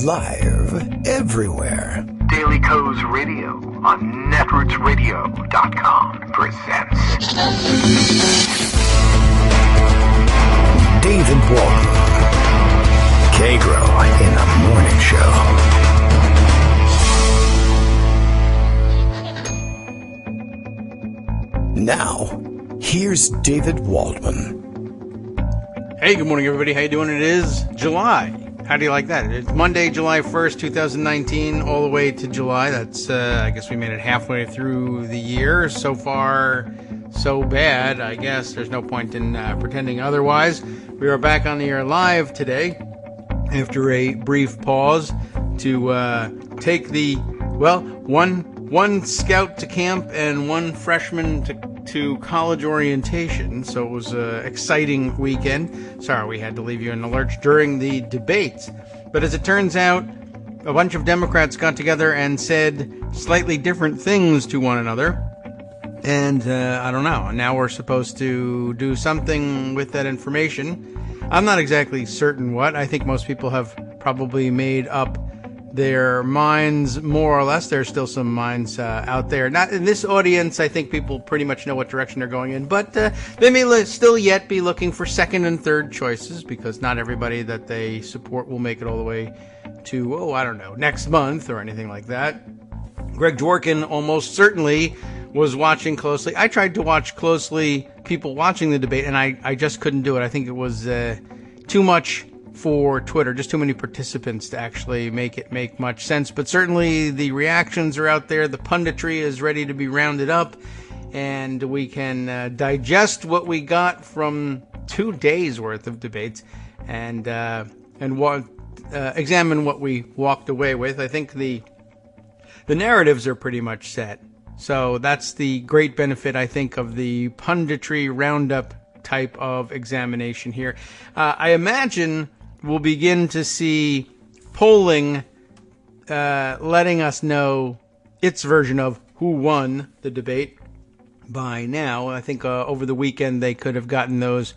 Live everywhere. Daily Co's Radio on netrootsradio.com presents David Walton. Kagro in the Morning Show. Now, here's David Waldman. Hey, good morning, everybody. How you doing? It is July. How do you like that? It's Monday, July 1st, 2019, all the way to July. That's, I guess we made it halfway through the year. So far, so bad. I guess there's no point in pretending otherwise. We are back on the air live today after a brief pause to take the, one scout to camp and one freshman to college orientation, so it was an exciting weekend. Sorry we had to leave you in the lurch during the debates. But as it turns out, a bunch of Democrats got together and said slightly different things to one another. And I don't know, now we're supposed to do something with that information. I'm not exactly certain what. I think most people have probably made up their minds more or less. There's still some minds out there. Not in this audience. I think people pretty much know what direction they're going in, but they may still yet be looking for second and third choices, because not everybody that they support will make it all the way to, next month or anything like that. Greg Dworkin almost certainly was watching closely. I tried to watch closely people watching the debate, and I just couldn't do it. I think it was too much for Twitter, just too many participants to actually make it make much sense. But certainly the reactions are out there. The punditry is ready to be rounded up, and we can digest what we got from 2 days worth of debates and examine what we walked away with. I think the narratives are pretty much set. So that's the great benefit, I think, of the punditry roundup type of examination here. I imagine we'll begin to see polling letting us know its version of who won the debate by now. I think over the weekend they could have gotten those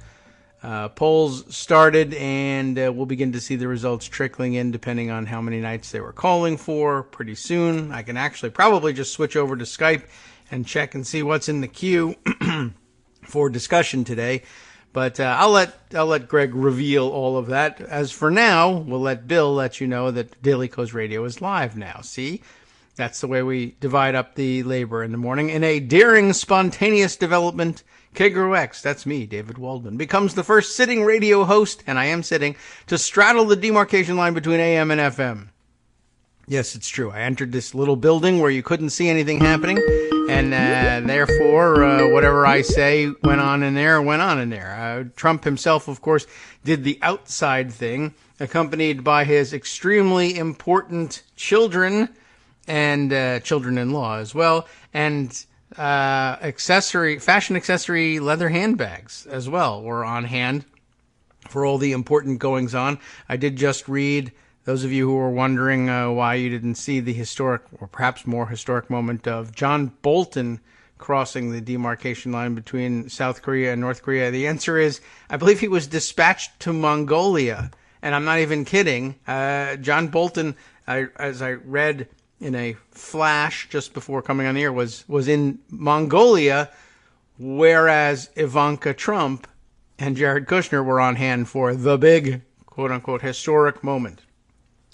polls started, and we'll begin to see the results trickling in depending on how many nights they were calling for pretty soon. I can actually probably just switch over to Skype and check and see what's in the queue for discussion today. But I'll let Greg reveal all of that. As for now, we'll let Bill let you know that Daily Co's Radio is live now. See? That's the way we divide up the labor in the morning. In a daring, spontaneous development, Kagro X, that's me, David Waldman, becomes the first sitting radio host, and I am sitting, to straddle the demarcation line between AM and FM. Yes, it's true. I entered this little building where you couldn't see anything happening, and therefore, whatever I say went on in there. Trump himself, of course, did the outside thing, accompanied by his extremely important children and children-in-law as well, and fashion accessory leather handbags as well were on hand for all the important goings-on. I did just read, those of you who were wondering why you didn't see the historic, or perhaps more historic moment of John Bolton crossing the demarcation line between South Korea and North Korea. The answer is, I believe he was dispatched to Mongolia. And I'm not even kidding. John Bolton, as I read in a flash just before coming on the air, was in Mongolia, whereas Ivanka Trump and Jared Kushner were on hand for the big, quote-unquote, historic moment.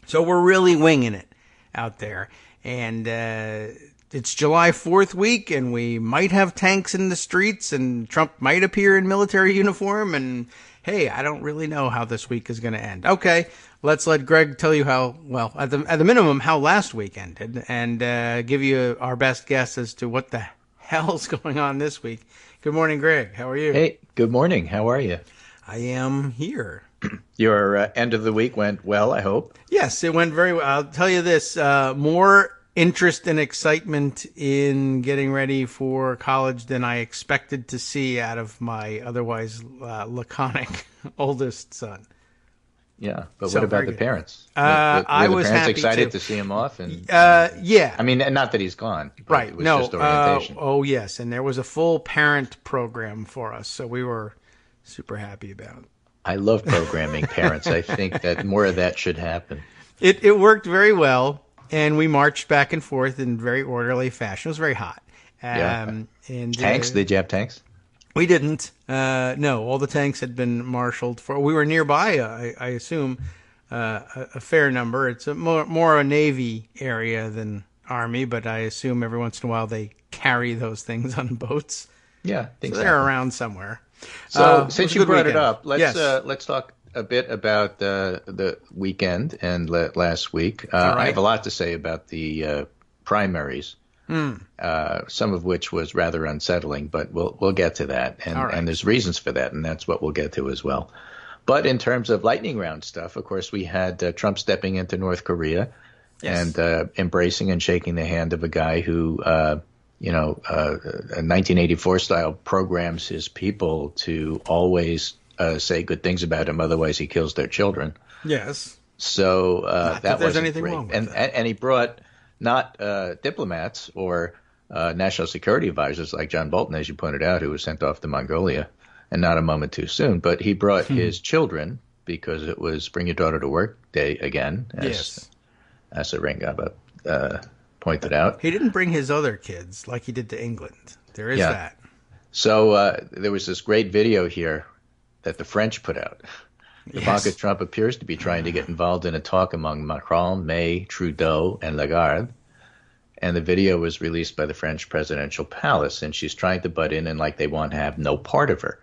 So we're really winging it out there. And it's July 4th week, and we might have tanks in the streets, and Trump might appear in military uniform, and hey, I don't really know how this week is going to end. Okay, let's let Greg tell you how, well, at the minimum, how last week ended, and give you our best guess as to what the hell's going on this week. Good morning, Greg. How are you? Hey, good morning. How are you? I am here. Your end of the week went well, I hope. Yes, it went very well. I'll tell you this, more interest and excitement in getting ready for college than I expected to see out of my otherwise laconic oldest son. Yeah, but what about the parents? I was parents happy excited too. to see him off? And yeah. I mean, not that he's gone. But right. It was no. just orientation. Oh, yes. And there was a full parent program for us, so we were super happy about it. I love programming parents. I think that more of that should happen. It worked very well, and we marched back and forth in very orderly fashion. It was very hot. And Tanks? Did you have tanks? We didn't. No, all the tanks had been marshaled for. We were nearby. I assume a fair number. It's more a Navy area than Army, but I assume every once in a while they carry those things on boats. Yeah, I think so they're around somewhere. So since you brought weekend. it up, let's talk a bit about the weekend and last week. Right. I have a lot to say about the primaries, some of which was rather unsettling, but we'll get to that. And there's reasons for that, and that's what we'll get to as well. But in terms of lightning round stuff, of course, we had Trump stepping into North Korea and embracing and shaking the hand of a guy who, a 1984 style programs his people to always say good things about him, otherwise he kills their children. Yes. So that there's wasn't anything great. wrong with that. And he brought not diplomats or national security advisors like John Bolton, as you pointed out, who was sent off to Mongolia, and not a moment too soon, but he brought his children because it was Bring Your Daughter to Work Day again, as Rengaba pointed out. He didn't bring his other kids like he did to England. There is that. So there was this great video here that the French put out. Ivanka Trump appears to be trying to get involved in a talk among Macron, May, Trudeau, and Lagarde. And the video was released by the French presidential palace, and she's trying to butt in and like they want to have no part of her.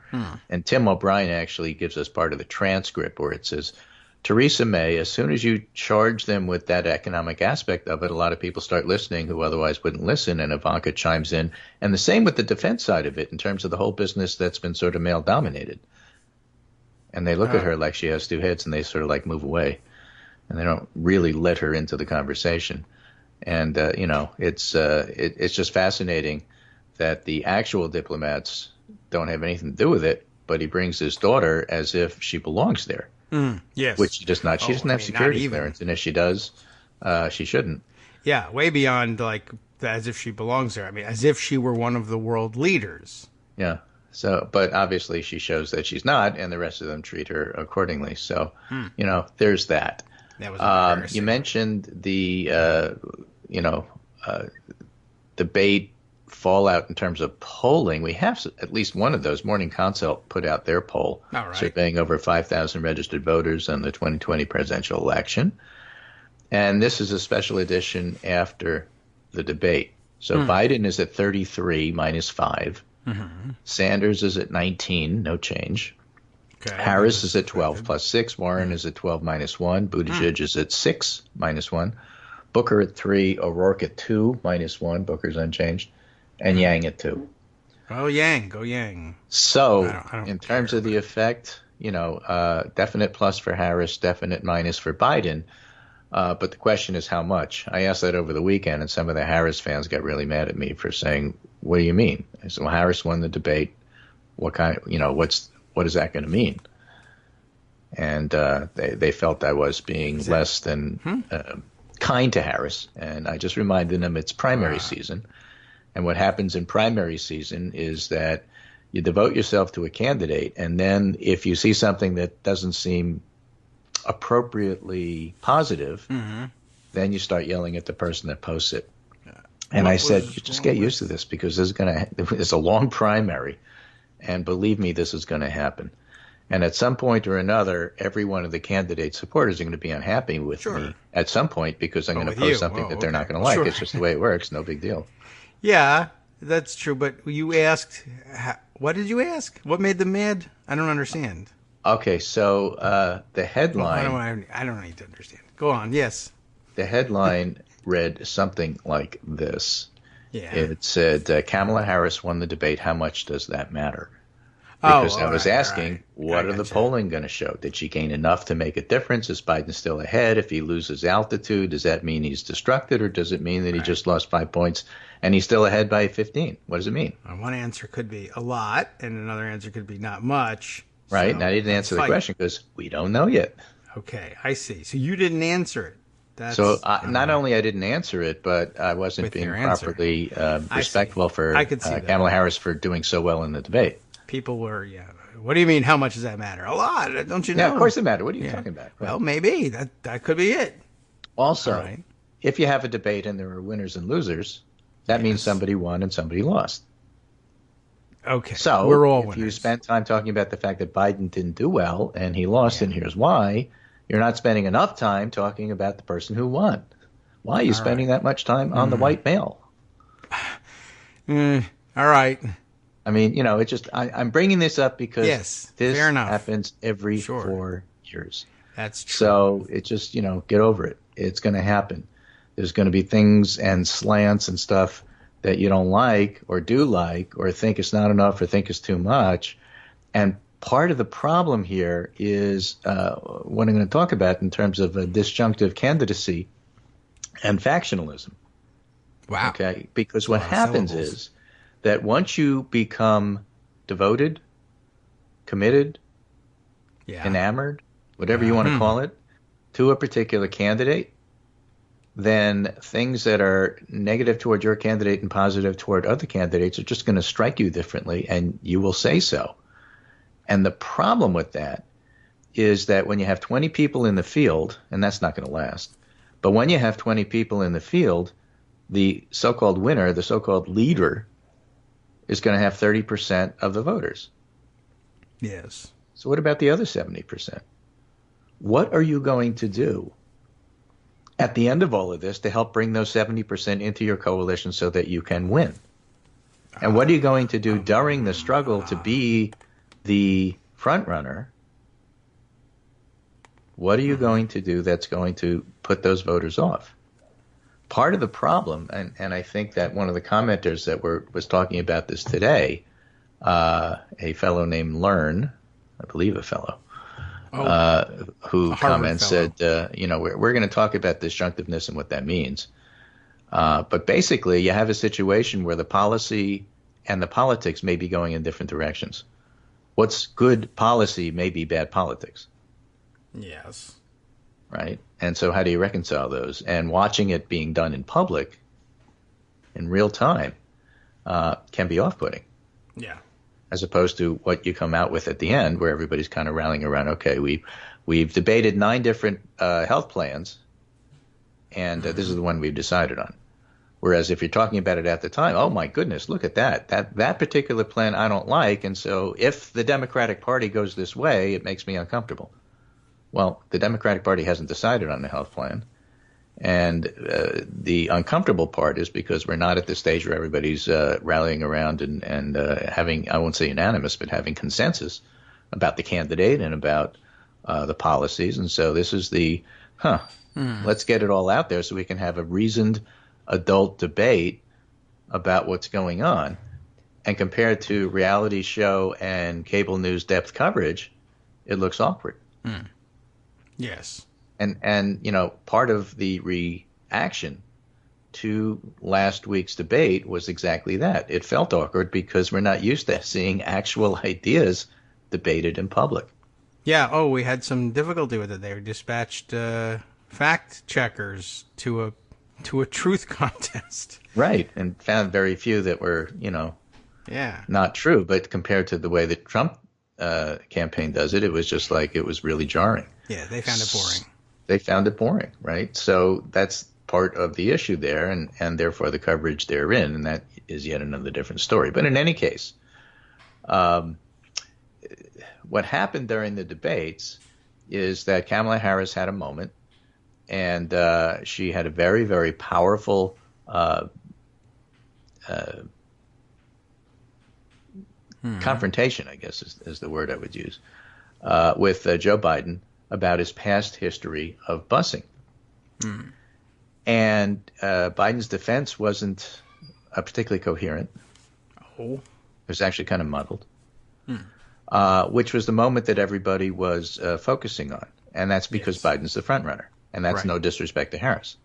And Tim O'Brien actually gives us part of the transcript where it says, Theresa May, as soon as you charge them with that economic aspect of it, a lot of people start listening who otherwise wouldn't listen, and Ivanka chimes in. And the same with the defense side of it in terms of the whole business that's been sort of male-dominated. And they look at her like she has two heads, and they sort of like move away. And they don't really let her into the conversation. And, it's just fascinating that the actual diplomats don't have anything to do with it, but he brings his daughter as if she belongs there. Yes. Which she does not. She doesn't have security clearance, and if she does, she shouldn't. Yeah, way beyond like as if she belongs there. I mean, as if she were one of the world leaders. Yeah. So, but obviously she shows that she's not, and the rest of them treat her accordingly. So, there's that. That was embarrassing. You mentioned the, debate fallout in terms of polling. We have at least one of those. Morning Consult put out their poll, surveying over 5,000 registered voters on the 2020 presidential election. And this is a special edition after the debate. So Biden is at 33 minus 5. Sanders is at 19, no change. Okay. Harris is at 12 plus 6. Warren is at 12 minus 1. Buttigieg is at 6 minus 1. Booker at 3. O'Rourke at 2 minus 1. Booker's unchanged. And Yang at 2. Oh, Yang. Go Yang. So, in terms of the effect, definite plus for Harris, definite minus for Biden. But the question is how much? I asked that over the weekend, and some of the Harris fans got really mad at me for saying, what do you mean? I said, well, Harris won the debate. What is that going to mean? And they felt I was being less than kind to Harris. And I just reminded them it's primary season. And what happens in primary season is that you devote yourself to a candidate, and then if you see something that doesn't seem appropriately positive, then you start yelling at the person that posts it. And I said, you just get used to this because it's a long primary, and believe me, this is going to happen. And at some point or another, every one of the candidate supporters are going to be unhappy with me at some point because I'm going to post something that they're not going to like. It's just the way it works. No big deal. Yeah, that's true. But you asked, what did you ask? What made them mad? I don't understand. Okay, so the headline. Well, I don't need to understand. Go on. Yes. The headline read something like this. Yeah. It said, Kamala Harris won the debate. How much does that matter? Because I was asking, what are the polling going to show? Did she gain enough to make a difference? Is Biden still ahead? If he loses altitude, does that mean he's distracted, or does it mean that he just lost 5 points and he's still ahead by 15? What does it mean? One answer could be a lot, and another answer could be not much. Right, so and I didn't answer the question because we don't know yet. Okay, I see. So you didn't answer it. Not only I didn't answer it, but I wasn't being properly respectful for Kamala Harris for doing so well in the debate. People were, What do you mean, how much does that matter? A lot, don't you know? Yeah, of course it matters. What are you talking about? Well, maybe. That could be it. Also, All right. if you have a debate and there are winners and losers, that means somebody won and somebody lost. Okay. So we're all if winners. you spend time talking about the fact that Biden didn't do well and he lost, and here's why, you're not spending enough time talking about the person who won. Why are you spending that much time on the white male? All right. I mean, it's just I'm bringing this up because this fair enough. happens every Sure. 4 years. That's true. So it just, get over it. It's going to happen. There's going to be things and slants and stuff that you don't like or do like or think it's not enough or think it's too much. And part of the problem here is what I'm going to talk about in terms of a disjunctive candidacy and factionalism. Wow. Okay? Because what happens is that once you become devoted, committed, enamored, whatever you want to call it, to a particular candidate, then things that are negative toward your candidate and positive toward other candidates are just going to strike you differently, and you will say so. And the problem with that is that when you have 20 people in the field, and that's not going to last, but when you have 20 people in the field, the so-called winner, the so-called leader, is going to have 30% of the voters. Yes. So what about the other 70%? What are you going to do at the end of all of this to help bring those 70% into your coalition so that you can win? And what are you going to do during the struggle to be the front runner? What are you going to do that's going to put those voters off? Part of the problem, and I think that one of the commenters that was talking about this today, a fellow named Learn, I believe a fellow, who comments said, we're going to talk about disjunctiveness and what that means. But basically, you have a situation where the policy and the politics may be going in different directions. What's good policy may be bad politics. Yes. Right? And so how do you reconcile those? And watching it being done in public, in real time, can be off-putting. Yeah. As opposed to what you come out with at the end, where everybody's kind of rallying around, okay, we've debated 9 different health plans, and this is the one we've decided on. Whereas if you're talking about it at the time, oh my goodness, look at that. That particular plan I don't like, and so if the Democratic Party goes this way, it makes me uncomfortable. Well, the Democratic Party hasn't decided on the health plan, and the uncomfortable part is because we're not at the stage where everybody's rallying around and having, I won't say unanimous, but having consensus about the candidate and about the policies. And so this is let's get it all out there so we can have a reasoned adult debate about what's going on. And compared to reality show and cable news depth coverage, it looks awkward. Yes. And part of the reaction to last week's debate was exactly that. It felt awkward because we're not used to seeing actual ideas debated in public. Yeah. Oh, we had some difficulty with it. They dispatched fact checkers to a truth contest. Right. And found very few that were, not true. But compared to the way the Trump campaign does it, it was just like it was really jarring. Yeah, they found it boring. They found it boring, right? So that's part of the issue there, and therefore the coverage therein, and that is yet another different story. But in any case, what happened during the debates is that Kamala Harris had a moment, and she had a very, very powerful confrontation, I guess is the word I would use, with Joe Biden about his past history of busing. And Biden's defense wasn't particularly coherent. Oh. It was actually kind of muddled, which was the moment that everybody was focusing on. And that's because Biden's the front runner. And that's no disrespect to Harris.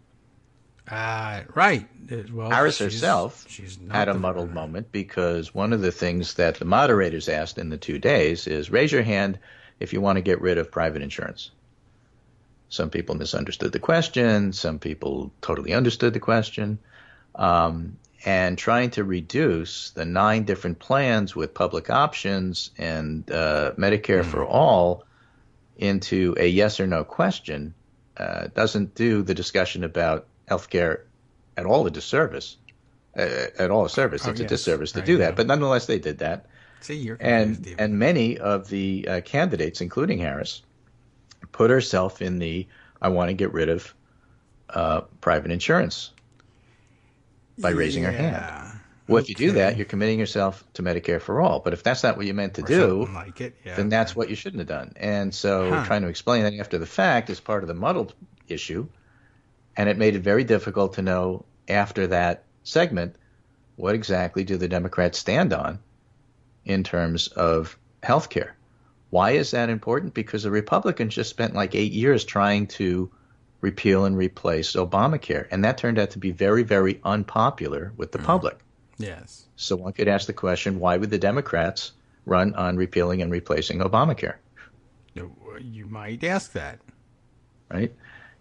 Right. Well, Harris herself had a muddled moment because one of the things that the moderators asked in the 2 days is raise your hand if you want to get rid of private insurance. Some people misunderstood the question. Some people totally understood the question. And trying to reduce the 9 different plans with public options and Medicare for all into a yes or no question doesn't do the discussion about healthcare at all a disservice. At all a service. It's a disservice to do that. But nonetheless, they did that. See, you're confused, David. And many of the candidates, including Harris, put herself in the I want to get rid of private insurance by raising her hand. Well, if you do that, you're committing yourself to Medicare for all. But if that's not what you meant to do, then that's what you shouldn't have done. And so trying to explain that after the fact is part of the muddled issue. And it made it very difficult to know after that segment what exactly do the Democrats stand on in terms of health care. Why is that important? Because the Republicans just spent like 8 years trying to repeal and replace Obamacare. And that turned out to be very, very unpopular with the public. Yes. So one could ask the question, why would the Democrats run on repealing and replacing Obamacare? You might ask that. Right?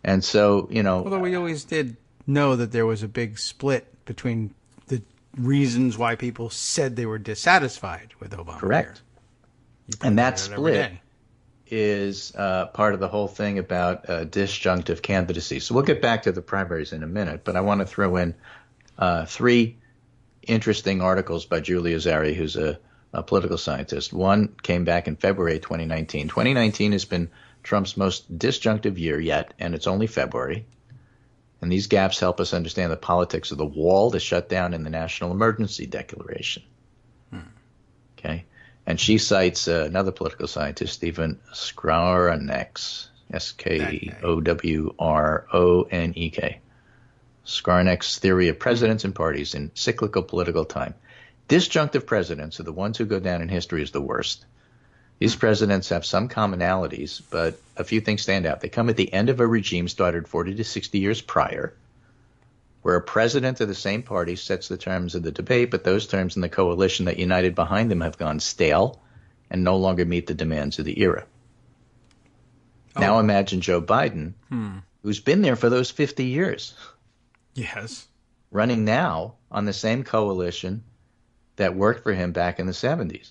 And so, although we always did know that there was a big split between the reasons why people said they were dissatisfied with Obamacare. Correct. And that split is part of the whole thing about disjunctive candidacy. So we'll get back to the primaries in a minute, but I want to throw in 3 interesting articles by Julia Zari, who's a political scientist. One came back in February 2019. 2019 has been Trump's most disjunctive year yet, and it's only February. And these gaps help us understand the politics of the wall, the shutdown, and the national emergency declaration. Okay. And she cites another political scientist, Stephen Skowronek, Skowronek. Skowronek's theory of presidents and parties in cyclical political time. Disjunctive presidents are the ones who go down in history as the worst. These presidents have some commonalities, but a few things stand out. They come at the end of a regime started 40 to 60 years prior, where a president of the same party sets the terms of the debate, but those terms in the coalition that united behind them have gone stale and no longer meet the demands of the era. Now imagine Joe Biden, who's been there for those 50 years. Yes. Running now on the same coalition that worked for him back in the 70s.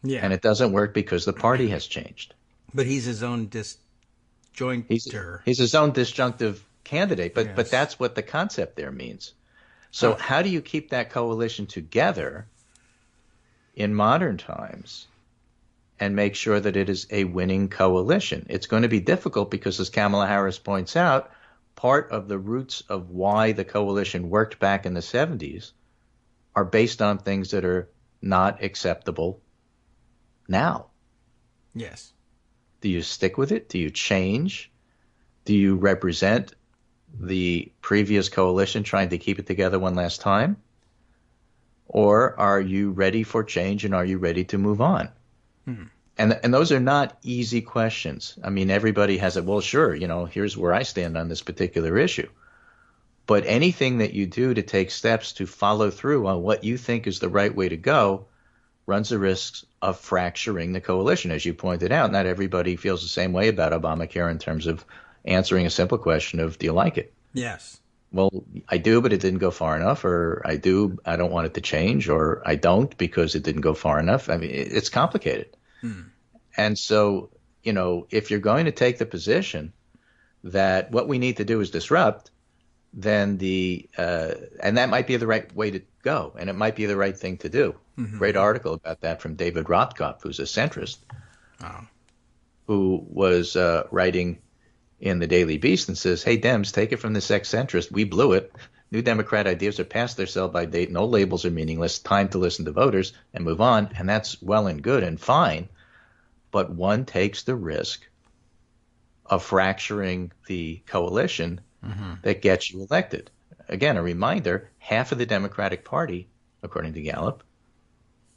Yeah. And it doesn't work because the party has changed. But he's his own disjointer. He's his own disjunctive candidate, but that's what the concept there means. So how do you keep that coalition together in modern times and make sure that it is a winning coalition? It's going to be difficult because, as Kamala Harris points out, part of the roots of why the coalition worked back in the 70s are based on things that are not acceptable now. Yes. Do you stick with it? Do you change? Do you represent the previous coalition trying to keep it together one last time? Or are you ready for change and are you ready to move on? And those are not easy questions. I mean, everybody has it. Well, sure, here's where I stand on this particular issue. But anything that you do to take steps to follow through on what you think is the right way to go runs the risk of fracturing the coalition. As you pointed out, not everybody feels the same way about Obamacare in terms of answering a simple question of, do you like it? Yes. Well, I do, but it didn't go far enough, or I do, I don't want it to change, or I don't because it didn't go far enough. I mean, it's complicated. And so, if you're going to take the position that what we need to do is disrupt, then and that might be the right way to go, and it might be the right thing to do. Great article about that from David Rothkopf, who's a centrist, who was writing in the Daily Beast and says, hey, Dems, take it from this ex-centrist. We blew it. New Democrat ideas are past their sell-by date. No labels are meaningless. Time to listen to voters and move on. And that's well and good and fine. But one takes the risk of fracturing the coalition that gets you elected. Again, a reminder, half of the Democratic Party, according to Gallup,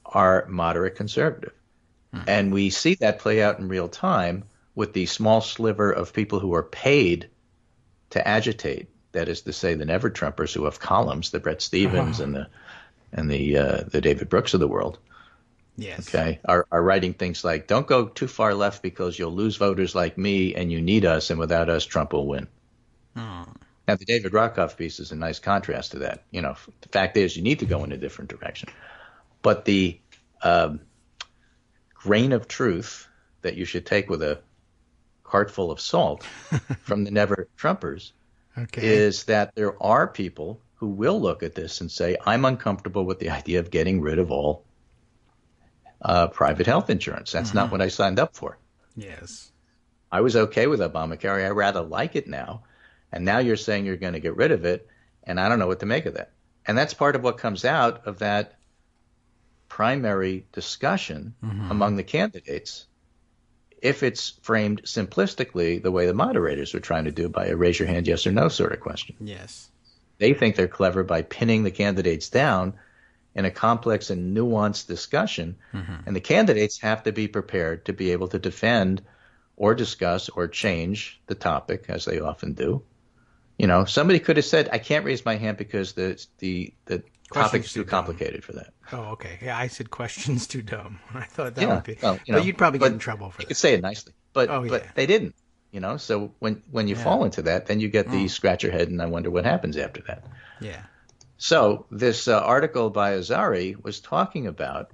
are moderate conservative. And we see that play out in real time with the small sliver of people who are paid to agitate. That is to say, the Never-Trumpers who have columns, the Bret Stephens and the David Brooks of the world. Yes. Okay, are writing things like, don't go too far left because you'll lose voters like me and you need us, and without us, Trump will win. Now, the David Rothkopf piece is a nice contrast to that. The fact is you need to go in a different direction. But the grain of truth that you should take with a cart full of salt from the Never Trumpers Okay. is that there are people who will look at this and say, I'm uncomfortable with the idea of getting rid of all private health insurance. That's not what I signed up for. Yes. I was okay with Obamacare. I rather like it now. And now you're saying you're going to get rid of it, and I don't know what to make of that. And that's part of what comes out of that primary discussion among the candidates, if it's framed simplistically the way the moderators are trying to do by a raise your hand, yes or no sort of question. Yes. They think they're clever by pinning the candidates down in a complex and nuanced discussion, and the candidates have to be prepared to be able to defend or discuss or change the topic, as they often do. You know, somebody could have said, I can't raise my hand because the topic's too complicated for that. Oh, okay. Yeah, I said questions too dumb. I thought that would be. Well, but you'd probably get in trouble for You that. could say it nicely, but they didn't. You know, so when you fall into that, then you get the scratch your head and I wonder what happens after that. Yeah. So this article by Azari was talking about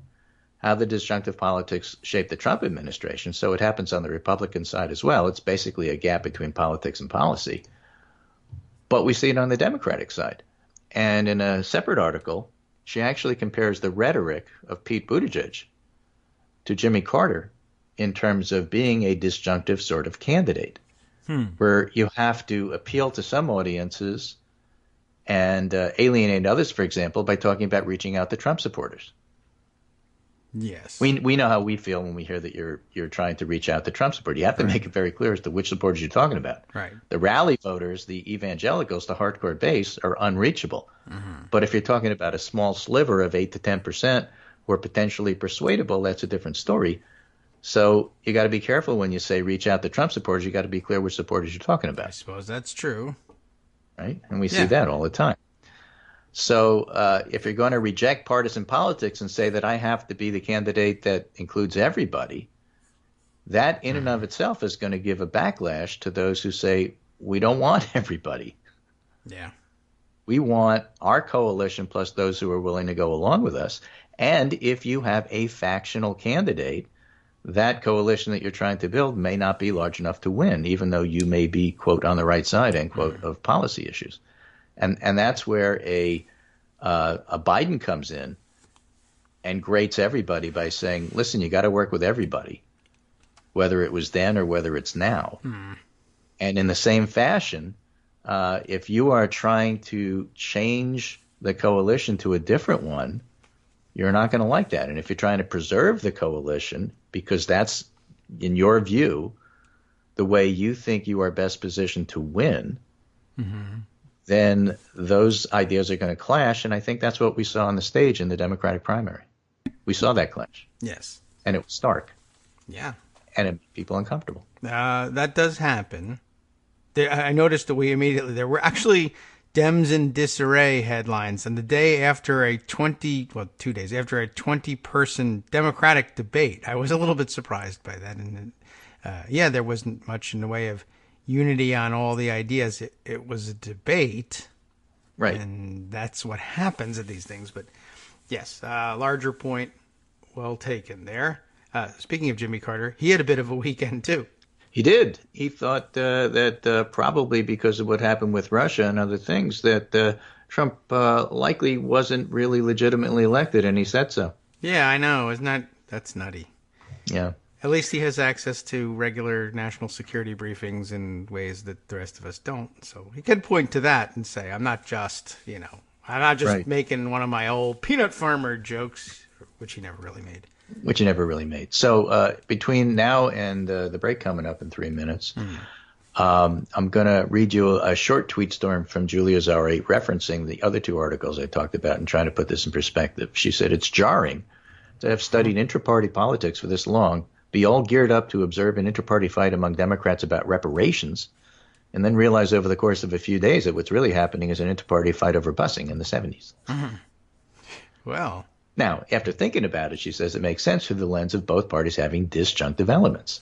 how the disjunctive politics shaped the Trump administration. So it happens on the Republican side as well. It's basically a gap between politics and policy. But we see it on the Democratic side. And in a separate article, she actually compares the rhetoric of Pete Buttigieg to Jimmy Carter in terms of being a disjunctive sort of candidate, where you have to appeal to some audiences and alienate others, for example, by talking about reaching out to Trump supporters. Yes. We know how we feel when we hear that you're trying to reach out to Trump supporters. You have to make it very clear as to which supporters you're talking about. Right. The rally voters, the evangelicals, the hardcore base are unreachable. But if you're talking about a small sliver of 8 to 10% who are potentially persuadable, that's a different story. So you got to be careful when you say reach out to Trump supporters. You got to be clear which supporters you're talking I about. suppose that's true. Right? And we see that all the time. So if you're going to reject partisan politics and say that I have to be the candidate that includes everybody, that in and of itself is going to give a backlash to those who say we don't want everybody. Yeah. We want our coalition plus those who are willing to go along with us. And if you have a factional candidate, that coalition that you're trying to build may not be large enough to win, even though you may be, quote, on the right side, end quote, of policy issues. And that's where a Biden comes in and grates everybody by saying, listen, you got to work with everybody, whether it was then or whether it's now. And in the same fashion, if you are trying to change the coalition to a different one, you're not going to like that. And if you're trying to preserve the coalition, because that's, in your view, the way you think you are best positioned to win, then those ideas are going to clash. And I think that's what we saw on the stage in the Democratic primary. We saw that clash. Yes. And it was stark. Yeah. And it made people uncomfortable. That does happen. I noticed that there were actually Dems in disarray headlines. And the day after 2 days after a 20-person Democratic debate, I was a little bit surprised by that. And there wasn't much in the way of unity on all the ideas. It was a debate. Right. And that's what happens at these things. But yes, larger point, well taken there. Speaking of Jimmy Carter, he had a bit of a weekend too. He did. He thought that probably because of what happened with Russia and other things, that Trump likely wasn't really legitimately elected, and he said so. Yeah, I know. That's nutty. Yeah. At least he has access to regular national security briefings in ways that the rest of us don't. So he can point to that and say, I'm not just making one of my old peanut farmer jokes, which he never really made. So between now and the break coming up in 3 minutes, I'm going to read you a short tweet storm from Julia Zari referencing the other two articles I talked about and trying to put this in perspective. She said, it's jarring to have studied intra-party politics for this long, be all geared up to observe an inter-party fight among Democrats about reparations, and then realize over the course of a few days that what's really happening is an inter-party fight over busing in the 70s. Well... Now, after thinking about it, she says it makes sense through the lens of both parties having disjunctive elements.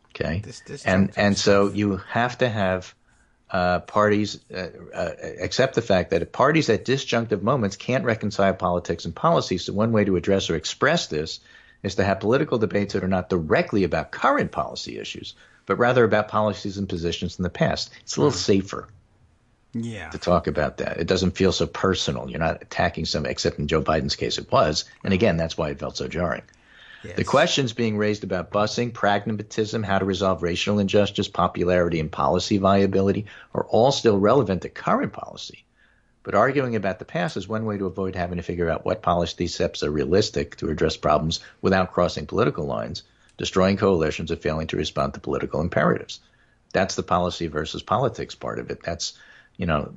Okay? And so you have to have parties accept the fact that parties at disjunctive moments can't reconcile politics and policy. So one way to address or express this is to have political debates that are not directly about current policy issues, but rather about policies and positions in the past. It's a little safer to talk about that. It doesn't feel so personal. You're not attacking somebody, except in Joe Biden's case it was. And again, that's why it felt so jarring. Yes. The questions being raised about busing, pragmatism, how to resolve racial injustice, popularity, and policy viability are all still relevant to current policy. But arguing about the past is one way to avoid having to figure out what policy steps are realistic to address problems without crossing political lines, destroying coalitions, or failing to respond to political imperatives. That's the policy versus politics part of it. That's,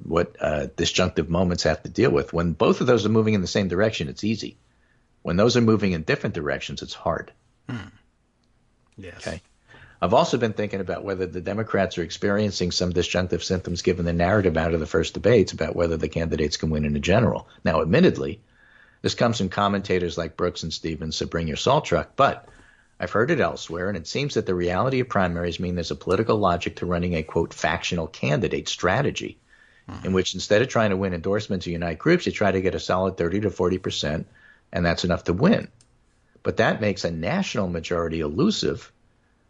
what disjunctive moments have to deal with. When both of those are moving in the same direction, it's easy. When those are moving in different directions, it's hard. Yes. Okay. I've also been thinking about whether the Democrats are experiencing some disjunctive symptoms given the narrative out of the first debates about whether the candidates can win in a general. Now, admittedly, this comes from commentators like Brooks and Stevens, so bring your salt truck, but I've heard it elsewhere, and it seems that the reality of primaries mean there's a political logic to running a, quote, factional candidate strategy, in which instead of trying to win endorsements or unite groups, you try to get a solid 30 to 40%, and that's enough to win. But that makes a national majority elusive,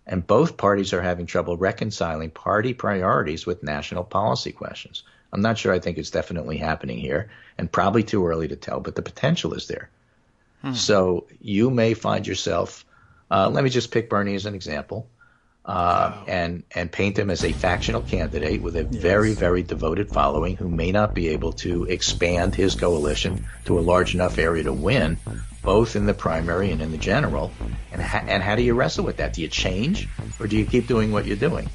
and both parties are having trouble reconciling party priorities with national policy questions. I'm not sure. I think it's definitely happening here, and probably too early to tell, but the potential is there. So you may find yourself, let me just pick Bernie as an example, and paint him as a factional candidate with a very, very devoted following who may not be able to expand his coalition to a large enough area to win, both in the primary and in the general. And how do you wrestle with that? Do you change, or do you keep doing what you're doing?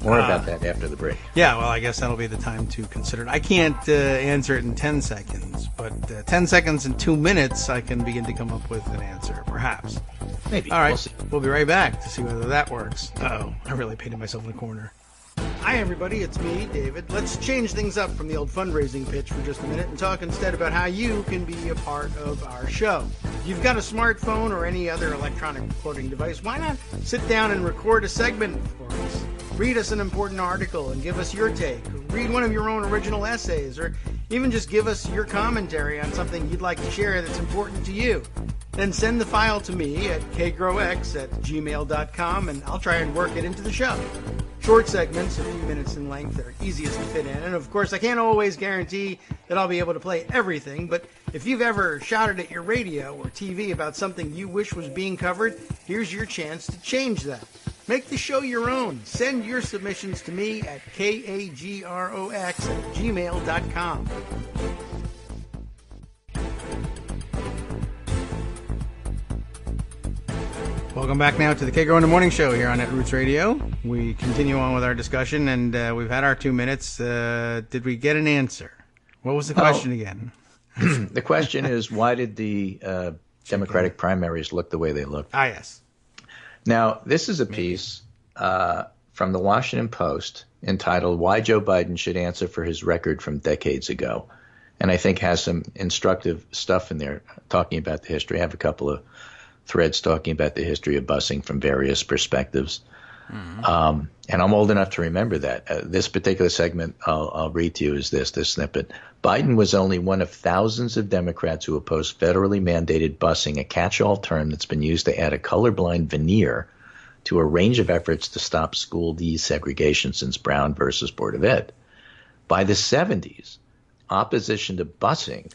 More about that after the break. Yeah, well, I guess that'll be the time to consider it. I can't answer it in 10 seconds, but 10 seconds and 2 minutes, I can begin to come up with an answer, perhaps. Maybe. All right, We'll see. we'll be right back to see whether that works. Uh-oh, I really painted myself in the corner. Hi, everybody. It's me, David. Let's change things up from the old fundraising pitch for just a minute and talk instead about how you can be a part of our show. If you've got a smartphone or any other electronic recording device, why not sit down and record a segment for us? Read us an important article and give us your take. Read one of your own original essays, or even just give us your commentary on something you'd like to share that's important to you. Then send the file to me at kagrox@gmail.com, and I'll try and work it into the show. Short segments, a few minutes in length, are easiest to fit in. And of course, I can't always guarantee that I'll be able to play everything, but if you've ever shouted at your radio or TV about something you wish was being covered, here's your chance to change that. Make the show your own. Send your submissions to me at kagrox@gmail.com. Welcome back now to the Kagro in the Morning Show here on Netroots Radio. We continue on with our discussion, and we've had our 2 minutes. Did we get an answer? What was the question again? The question is, why did the Democratic primaries look the way they looked? Ah, yes. Now, this is a piece from the Washington Post entitled Why Joe Biden Should Answer for His Record from Decades Ago, and I think has some instructive stuff in there talking about the history. I have a couple of threads talking about the history of busing from various perspectives. And I'm old enough to remember that. This particular segment I'll read to you is this snippet. Biden was only one of thousands of Democrats who opposed federally mandated busing, a catch-all term that's been used to add a colorblind veneer to a range of efforts to stop school desegregation since Brown versus Board of Ed. By the 70s, opposition to busing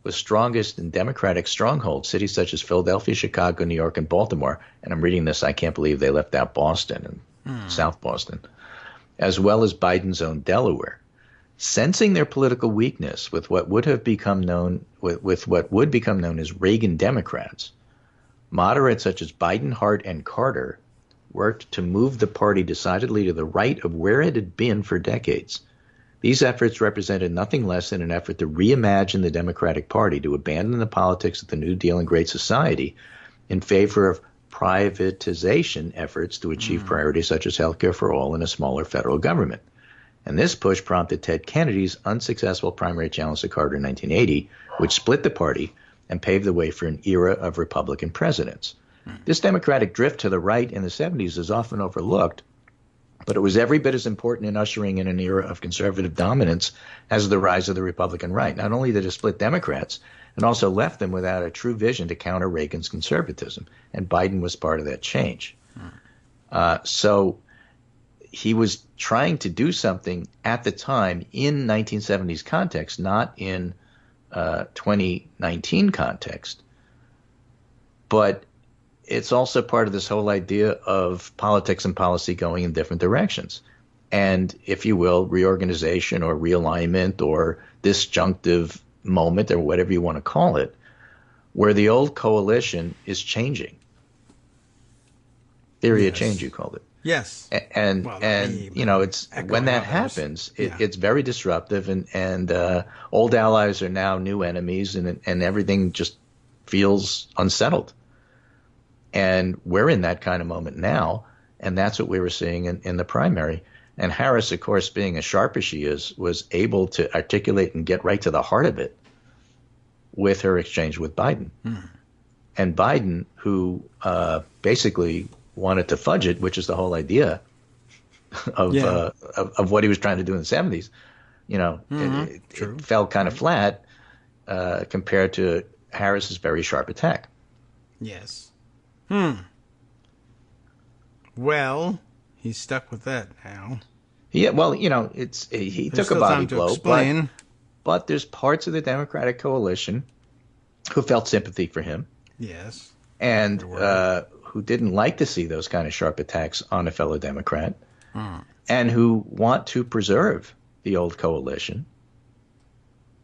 was strongest in Democratic strongholds, cities such as Philadelphia, Chicago, New York, and Baltimore. And I'm reading this, I can't believe they left out Boston and South Boston, as well as Biden's own Delaware. Sensing their political weakness with what would become known as Reagan Democrats, moderates such as Biden, Hart, and Carter worked to move the party decidedly to the right of where it had been for decades. These efforts represented nothing less than an effort to reimagine the Democratic Party, to abandon the politics of the New Deal and Great Society in favor of privatization efforts to achieve priorities such as health care for all and a smaller federal government. And this push prompted Ted Kennedy's unsuccessful primary challenge to Carter in 1980, which split the party and paved the way for an era of Republican presidents. This Democratic drift to the right in the 70s is often overlooked, but it was every bit as important in ushering in an era of conservative dominance as the rise of the Republican right. Not only did it split Democrats, it also left them without a true vision to counter Reagan's conservatism, and Biden was part of that change. So he was trying to do something at the time in 1970s context, not in 2019 context. But it's also part of this whole idea of politics and policy going in different directions. And, if you will, reorganization or realignment or disjunctive moment or whatever you want to call it, where the old coalition is changing. Theory of change, you called it. Yes. And you know, it's when that happens, it's very disruptive, and old allies are now new enemies, and everything just feels unsettled. And we're in that kind of moment now, and that's what we were seeing in the primary. And Harris, of course, being as sharp as she is, was able to articulate and get right to the heart of it with her exchange with Biden. And Biden, who basically wanted to fudge it, which is the whole idea of what he was trying to do in the 70s, you know, it fell kind of flat compared to Harris's very sharp attack. Yes. Well, he's stuck with that now. Yeah, well, you know, he took a body blow, but there's parts of the Democratic coalition who felt sympathy for him. Yes. And who didn't like to see those kind of sharp attacks on a fellow Democrat, and who want to preserve the old coalition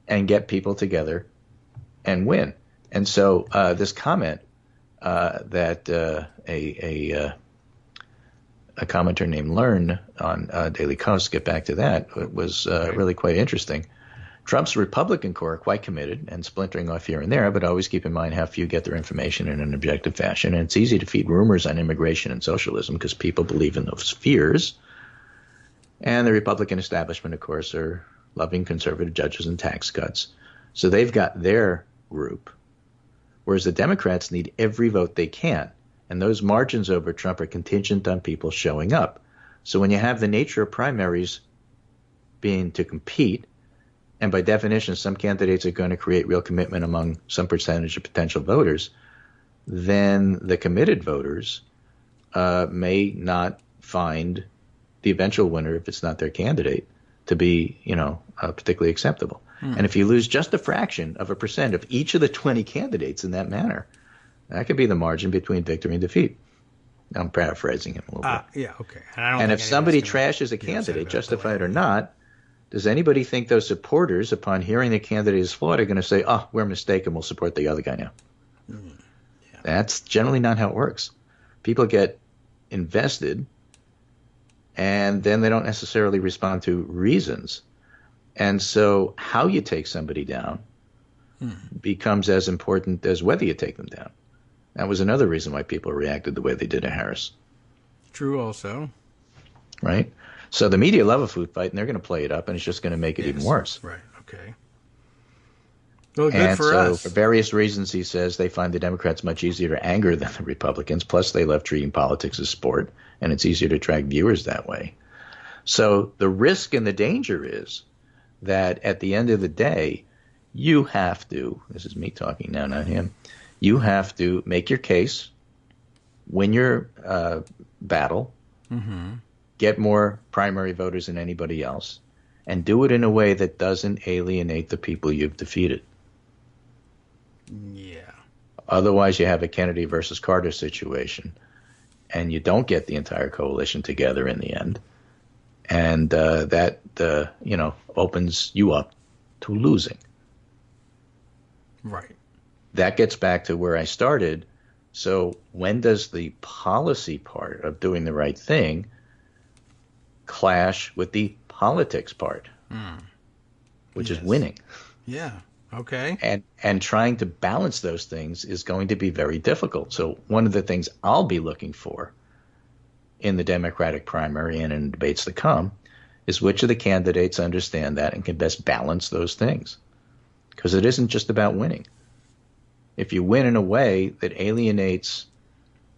and get people together and win. And so this comment that a commenter named Learn on Daily Kos, get back to that, was really quite interesting. Trump's Republican core are quite committed and splintering off here and there, but always keep in mind how few get their information in an objective fashion. And it's easy to feed rumors on immigration and socialism because people believe in those fears. And the Republican establishment, of course, are loving conservative judges and tax cuts. So they've got their group, whereas the Democrats need every vote they can. And those margins over Trump are contingent on people showing up. So when you have the nature of primaries being to compete, and by definition, some candidates are going to create real commitment among some percentage of potential voters, then the committed voters may not find the eventual winner, if it's not their candidate, to be, you know, particularly acceptable. And if you lose just a fraction of a percent of each of the 20 candidates in that manner, that could be the margin between victory and defeat. I'm paraphrasing him a little bit. Yeah, okay. And if somebody trashes a candidate, justified or not, does anybody think those supporters, upon hearing the candidate is flawed, are going to say, oh, we're mistaken, we'll support the other guy now? That's generally not how it works. People get invested, and then they don't necessarily respond to reasons. And so how you take somebody down becomes as important as whether you take them down. That was another reason why people reacted the way they did to Harris. True also. Right? So the media love a food fight, and they're going to play it up, and it's just going to make it even worse. Right. Okay. Well, good for us. For various reasons, he says, they find the Democrats much easier to anger than the Republicans. Plus, they love treating politics as sport, and it's easier to attract viewers that way. So the risk and the danger is that at the end of the day, you have to, this is me talking now, not him, you have to make your case, win your battle, get more primary voters than anybody else, and do it in a way that doesn't alienate the people you've defeated. Yeah. Otherwise, you have a Kennedy versus Carter situation, and you don't get the entire coalition together in the end. And that, opens you up to losing. Right. That gets back to where I started. So when does the policy part of doing the right thing clash with the politics part, which is winning? Yeah. Okay. And trying to balance those things is going to be very difficult. So one of the things I'll be looking for in the Democratic primary and in debates to come is which of the candidates understand that and can best balance those things. Because it isn't just about winning. If you win in a way that alienates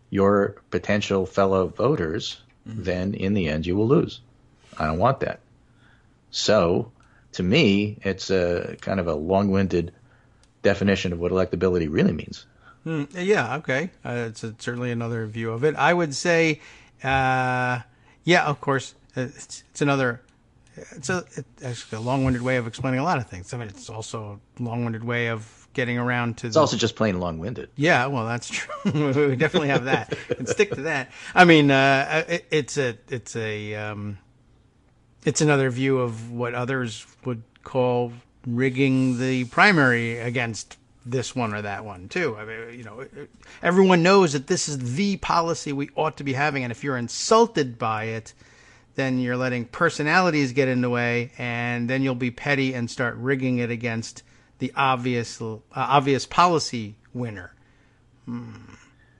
your potential fellow voters, then in the end you will lose. I don't want that. So, to me, it's a kind of a long-winded definition of what electability really means. Yeah, okay. It's certainly another view of it. I would say Yeah, of course. It's another. It's actually a long-winded way of explaining a lot of things. I mean, it's also a long-winded way of getting around to. It's also just plain long-winded. Yeah, well, that's true. We definitely have that, and stick to that. I mean, it's another view of what others would call rigging the primary against this one or that one too. I mean, everyone knows that this is the policy we ought to be having, and if you're insulted by it, then you're letting personalities get in the way, and then you'll be petty and start rigging it against the obvious policy winner.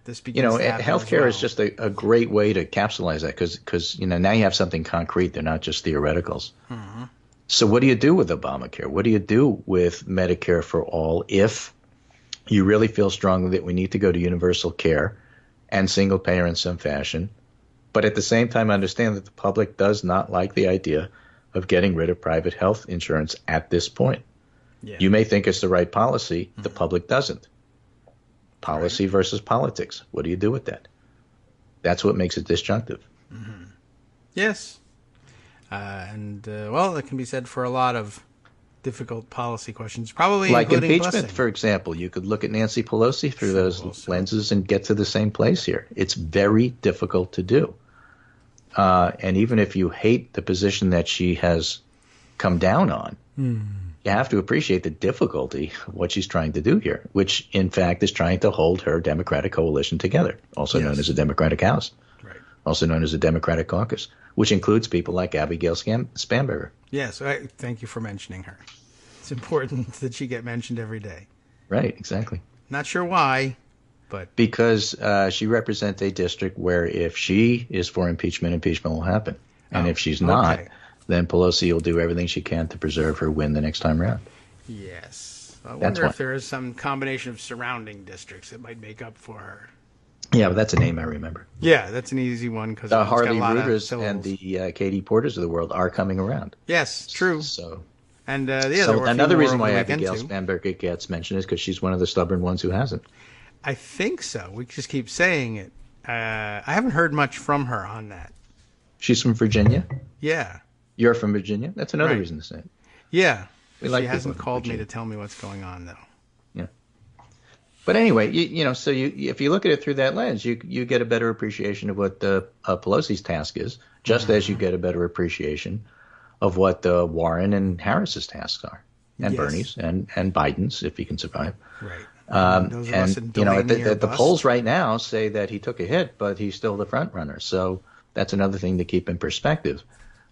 This begins to happen healthcare as well. is just a great way to capsulize that because now you have something concrete. They're not just theoreticals. Mm-hmm. So what do you do with Obamacare? What do you do with Medicare for all if you really feel strongly that we need to go to universal care and single payer in some fashion, but at the same time understand that the public does not like the idea of getting rid of private health insurance at this point? Yeah. You may think it's the right policy. Mm-hmm. The public doesn't. Policy versus politics. What do you do with that? That's what makes it disjunctive. Mm-hmm. Yes. Well, it can be said for a lot of difficult policy questions, probably like impeachment, busing. For example. You could look at Nancy Pelosi through those lenses and get to the same place here. It's very difficult to do. And even if you hate the position that she has come down on, you have to appreciate the difficulty of what she's trying to do here, which, in fact, is trying to hold her Democratic coalition together, also known as a Democratic House, also known as a Democratic Caucus, which includes people like Abigail Spanberger. Yes, thank you for mentioning her. It's important that she get mentioned every day. Right, exactly. Not sure why, but... Because she represents a district where if she is for impeachment, impeachment will happen. And if she's not, then Pelosi will do everything she can to preserve her win the next time around. Yes. I wonder if there is some combination of surrounding districts that might make up for her. Yeah, but that's a name I remember. Yeah, that's an easy one because the Harley Reuters and the Katie Porters of the world are coming around. Yes, true. So, and another reason why Abigail Spanberger gets mentioned is because she's one of the stubborn ones who hasn't. I think so. We just keep saying it. I haven't heard much from her on that. She's from Virginia? Yeah. You're from Virginia? That's another reason to say it. Yeah. She hasn't called me to tell me what's going on, though. Yeah. But anyway, so if you look at it through that lens, you get a better appreciation of what Pelosi's task is, just as you get a better appreciation of what Warren and Harris's tasks are, and Bernie's and Biden's, if he can survive. Right. The polls right now say that he took a hit, but he's still the front runner. So that's another thing to keep in perspective.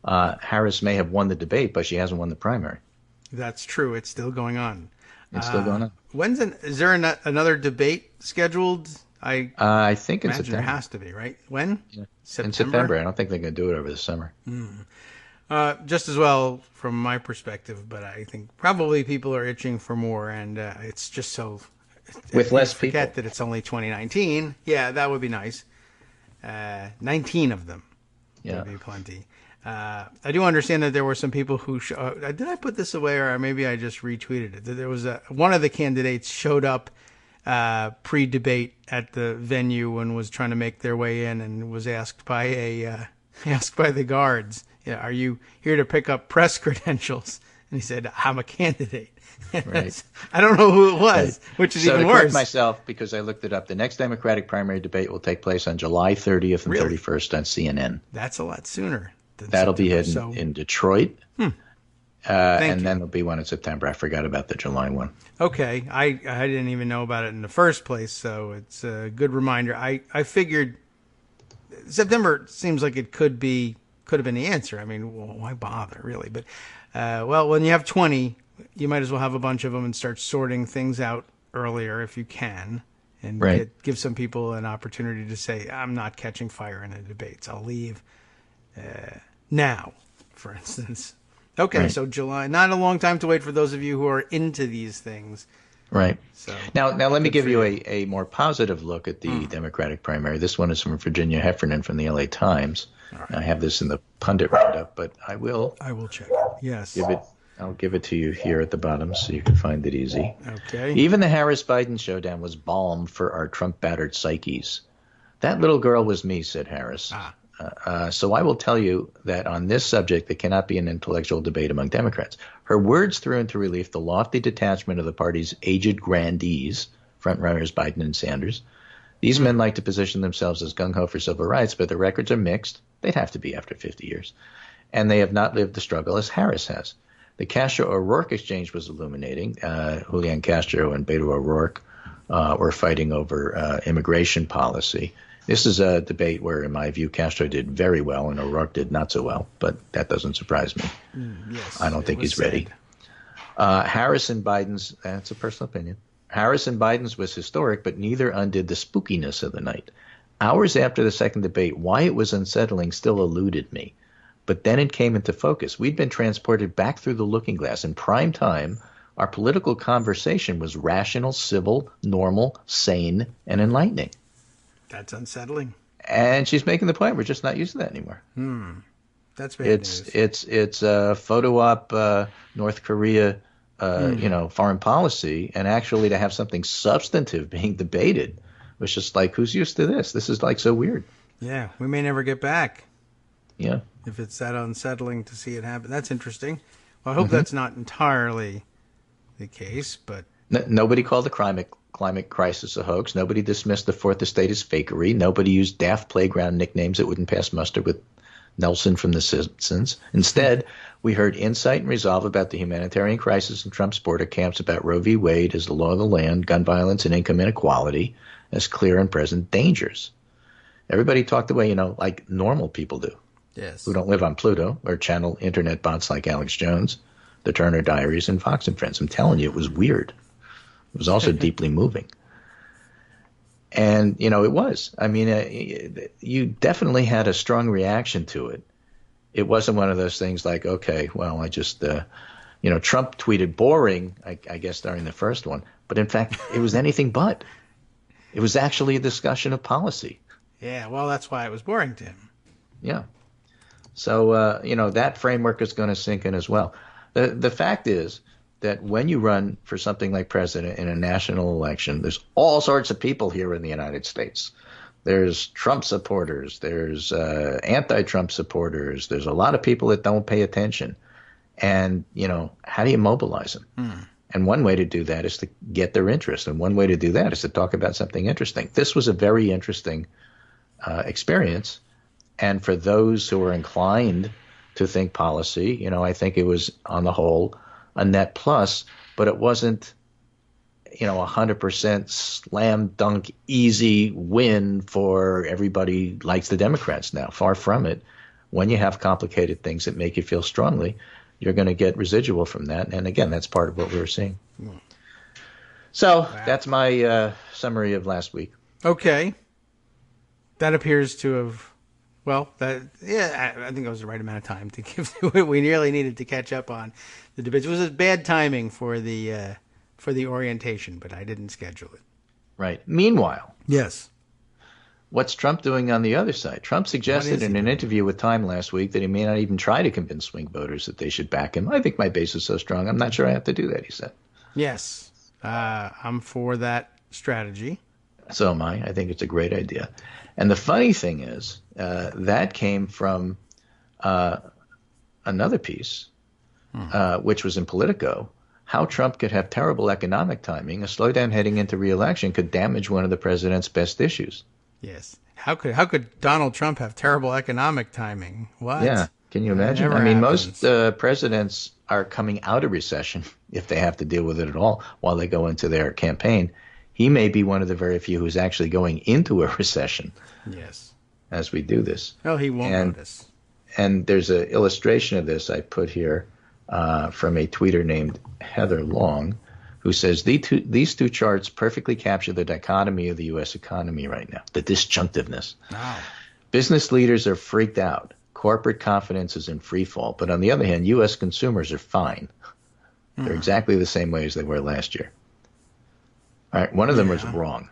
Harris may have won the debate, but she hasn't won the primary. That's true. It's still going on. It's still going on. Is there another debate scheduled? I think in September. There has to be, right? When? Yeah. In September. I don't think they're going to do it over the summer. Just as well from my perspective, but I think probably people are itching for more, and it's just so... With less people. Forget that it's only 2019. Yeah, that would be nice. 19 of them. Yeah. Would be plenty. I do understand that there were some people who did I put this away, or maybe I just retweeted it? There was one of the candidates showed up pre-debate at the venue and was trying to make their way in, and was asked by the guards, "Are you here to pick up press credentials?" And he said, "I'm a candidate." Right. I don't know who it was, which is even worse. So to correct myself, because I looked it up, the next Democratic primary debate will take place on July 30th and 31st on CNN. That's a lot sooner. That'll be hidden in Detroit, and then there'll be one in September. I forgot about the July one. Okay, I didn't even know about it in the first place, so it's a good reminder. I figured September seems like it could have been the answer. I mean, well, why bother, really? But when you have 20, you might as well have a bunch of them and start sorting things out earlier if you can, and give some people an opportunity to say, "I'm not catching fire in the debates. I'll leave." Now, for instance. Okay, so July, not a long time to wait for those of you who are into these things. Right. So now let me give you a more positive look at the Democratic primary. This one is from Virginia Heffernan from the LA Times. Right. I have this in the pundit roundup, but I will check it. Yes. I'll give it to you here at the bottom so you can find it easy. Okay. Even the Harris-Biden showdown was balm for our Trump-battered psyches. That little girl was me, said Harris. So I will tell you that on this subject, there cannot be an intellectual debate among Democrats. Her words threw into relief the lofty detachment of the party's aged grandees, frontrunners Biden and Sanders. These men like to position themselves as gung-ho for civil rights, but their records are mixed. They'd have to be after 50 years. And they have not lived the struggle as Harris has. The Castro-O'Rourke exchange was illuminating. Julian Castro and Beto O'Rourke were fighting over immigration policy. This is a debate where, in my view, Castro did very well and O'Rourke did not so well, but that doesn't surprise me. Yes, I don't think he's ready. Harris and Biden's, that's a personal opinion, Harris and Biden's was historic, but neither undid the spookiness of the night. Hours after the second debate, why it was unsettling still eluded me. But then it came into focus. We'd been transported back through the looking glass. In prime time, our political conversation was rational, civil, normal, sane, and enlightening. That's unsettling. And she's making the point. We're just not used to that anymore. That's bad news. It's photo op North Korea, foreign policy, and actually to have something substantive being debated was just like, who's used to this? This is like so weird. Yeah, we may never get back. Yeah. If it's that unsettling to see it happen. That's interesting. Well, I hope that's not entirely the case, but... Nobody called the climate crisis a hoax. Nobody dismissed the Fourth Estate as fakery. Nobody used daft playground nicknames that wouldn't pass muster with Nelson from The Simpsons. Instead, we heard insight and resolve about the humanitarian crisis in Trump's border camps, about Roe v. Wade as the law of the land, gun violence and income inequality as clear and present dangers. Everybody talked the way, like normal people do. Yes. Who don't live on Pluto or channel internet bots like Alex Jones, the Turner Diaries, and Fox and Friends. I'm telling you, it was weird. It was also deeply moving. And, it was. I mean, you definitely had a strong reaction to it. It wasn't one of those things like, okay, well, I just, Trump tweeted boring, I guess, during the first one. But in fact, it was anything but. It was actually a discussion of policy. Yeah, well, that's why it was boring to him. Yeah. So, that framework is going to sink in as well. The fact is that when you run for something like president in a national election, there's all sorts of people here in the United States. There's Trump supporters. There's anti-Trump supporters. There's a lot of people that don't pay attention. And, how do you mobilize them? And one way to do that is to get their interest. And one way to do that is to talk about something interesting. This was a very interesting experience. And for those who are inclined to think policy, I think it was on the whole a net plus, but it wasn't, 100% slam dunk easy win for everybody likes the Democrats now. Far from it. When you have complicated things that make you feel strongly, you're going to get residual from that. And again, that's part of what we were seeing. So that's my summary of last week. Okay. That appears to have... Well, I think it was the right amount of time to give to it. We nearly needed to catch up on the debates. It was a bad timing for the orientation, but I didn't schedule it. Right. Meanwhile, yes. What's Trump doing on the other side? Trump suggested in an interview with Time last week that he may not even try to convince swing voters that they should back him. I think my base is so strong, I'm not sure I have to do that, he said. Yes. I'm for that strategy. So am I. I think it's a great idea. And the funny thing is, that came from another piece, which was in Politico, how Trump could have terrible economic timing. A slowdown heading into re-election could damage one of the president's best issues. Yes. How could Donald Trump have terrible economic timing? What? Yeah. Can you imagine? I mean, most presidents are coming out of recession, if they have to deal with it at all, while they go into their campaign. He may be one of the very few who's actually going into a recession. Yes. As we do this. Oh, he won't notice. And there's an illustration of this I put here from a tweeter named Heather Long, who says these two charts perfectly capture the dichotomy of the U.S. economy right now, the disjunctiveness. Wow. Business leaders are freaked out. Corporate confidence is in free fall. But on the other hand, U.S. consumers are fine. They're exactly the same way as they were last year. All right, one of them was wrong.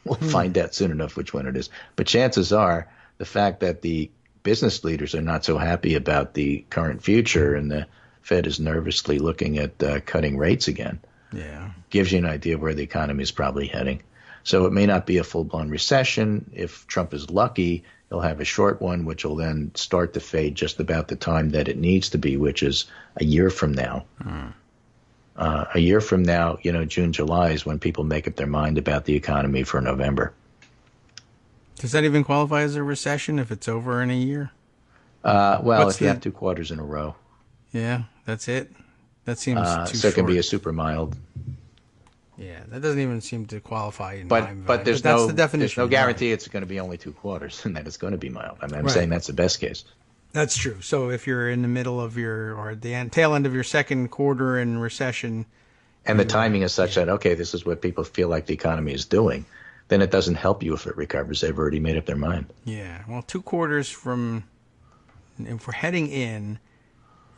We'll find out soon enough which one it is. But chances are the fact that the business leaders are not so happy about the current future and the Fed is nervously looking at cutting rates again gives you an idea of where the economy is probably heading. So it may not be a full-blown recession. If Trump is lucky, he'll have a short one, which will then start to fade just about the time that it needs to be, which is a year from now. A year from now, June, July is when people make up their mind about the economy for November. Does that even qualify as a recession if it's over in a year? Well, if you have 2 quarters in a row. Yeah, that's it. That seems too short. So it can be a super mild. Yeah, that doesn't even seem to qualify in But time. but there's that's no the definition. there's no guarantee it's going to be only 2 quarters and that it's going to be mild. I mean, I'm Right. saying that's the best case. That's true. So if you're in the middle of or the tail end of your second quarter in recession, And the timing is such that, okay, this is what people feel like the economy is doing, then it doesn't help you if it recovers. They've already made up their mind. yeah. Well, 2 quarters from, if we're heading in,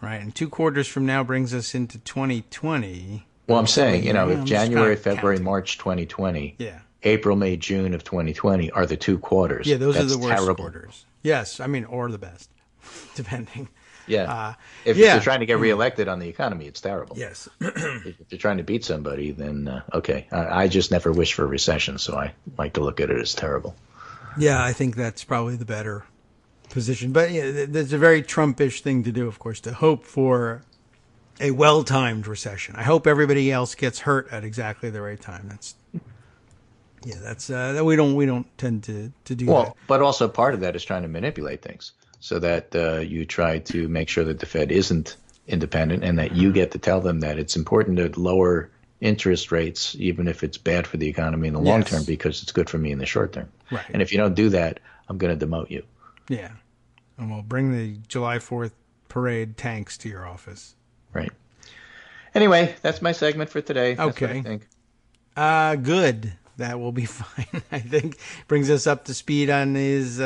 right, and 2 quarters from now brings us into 2020. Well, I'm saying, I'm if just January, kinda February, counting. March 2020, Yeah. April, May, June of 2020 are the 2 quarters. Yeah, those That's are the worst terrible. quarters. Yes, I mean, or the best, depending. Yeah. If yeah. you're trying to get reelected on the economy, it's terrible. Yes. If you're trying to beat somebody, then okay. I just never wish for a recession, so I like to look at it as terrible. Yeah, I think that's probably the better position. But yeah, there's a very Trumpish thing to do, of course, to hope for a well-timed recession. I hope everybody else gets hurt at exactly the right time. That's that we don't tend to do that. Well, but also part of that is trying to manipulate things so that you try to make sure that the Fed isn't independent and that you get to tell them that it's important to lower interest rates, even if it's bad for the economy in the long Yes. term, because it's good for me in the short term. Right. And if you don't do that, I'm going to demote you. Yeah, and we'll bring the July 4th parade tanks to your office. Right. Anyway, that's my segment for today. That's what Okay. I think. Good. That will be fine. I think brings us up to speed on his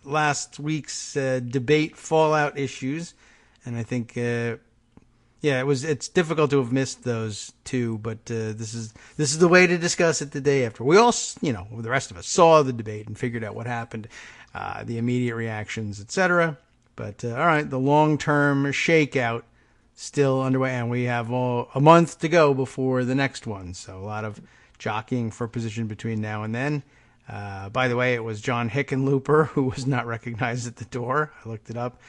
last week's debate fallout issues, and I think it's difficult to have missed those two, but this is the way to discuss it the day after. We all, the rest of us saw the debate and figured out what happened, the immediate reactions, etc. But all right, the long-term shakeout still underway, and we have a month to go before the next one. So a lot of jockeying for position between now and then. By the way, it was John Hickenlooper who was not recognized at the door. I looked it up.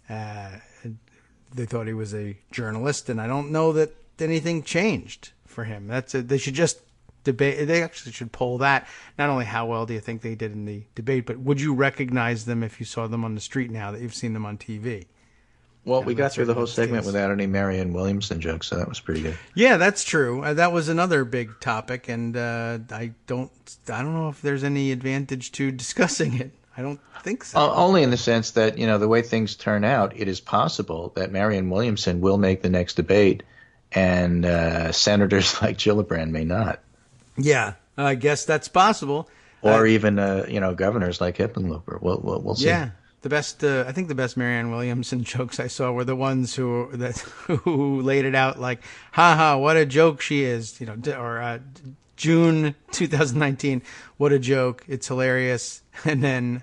They thought he was a journalist, and I don't know that anything changed for him. They should just debate. They actually should poll that. Not only how well do you think they did in the debate, but would you recognize them if you saw them on the street now that you've seen them on TV? Well, we got through the whole segment case. without any Marianne Williamson jokes, so that was pretty good. Yeah, that's true. That was another big topic, and I don't know if there's any advantage to discussing it. I don't think so. Only in the sense that, the way things turn out, it is possible that Marianne Williamson will make the next debate, and senators like Gillibrand may not. Yeah, I guess that's possible. Or even, governors like Hickenlooper. We'll see. Yeah. I think the best Marianne Williamson jokes I saw were the ones who laid it out like, haha, what a joke she is, or June 2019, what a joke, it's hilarious. And then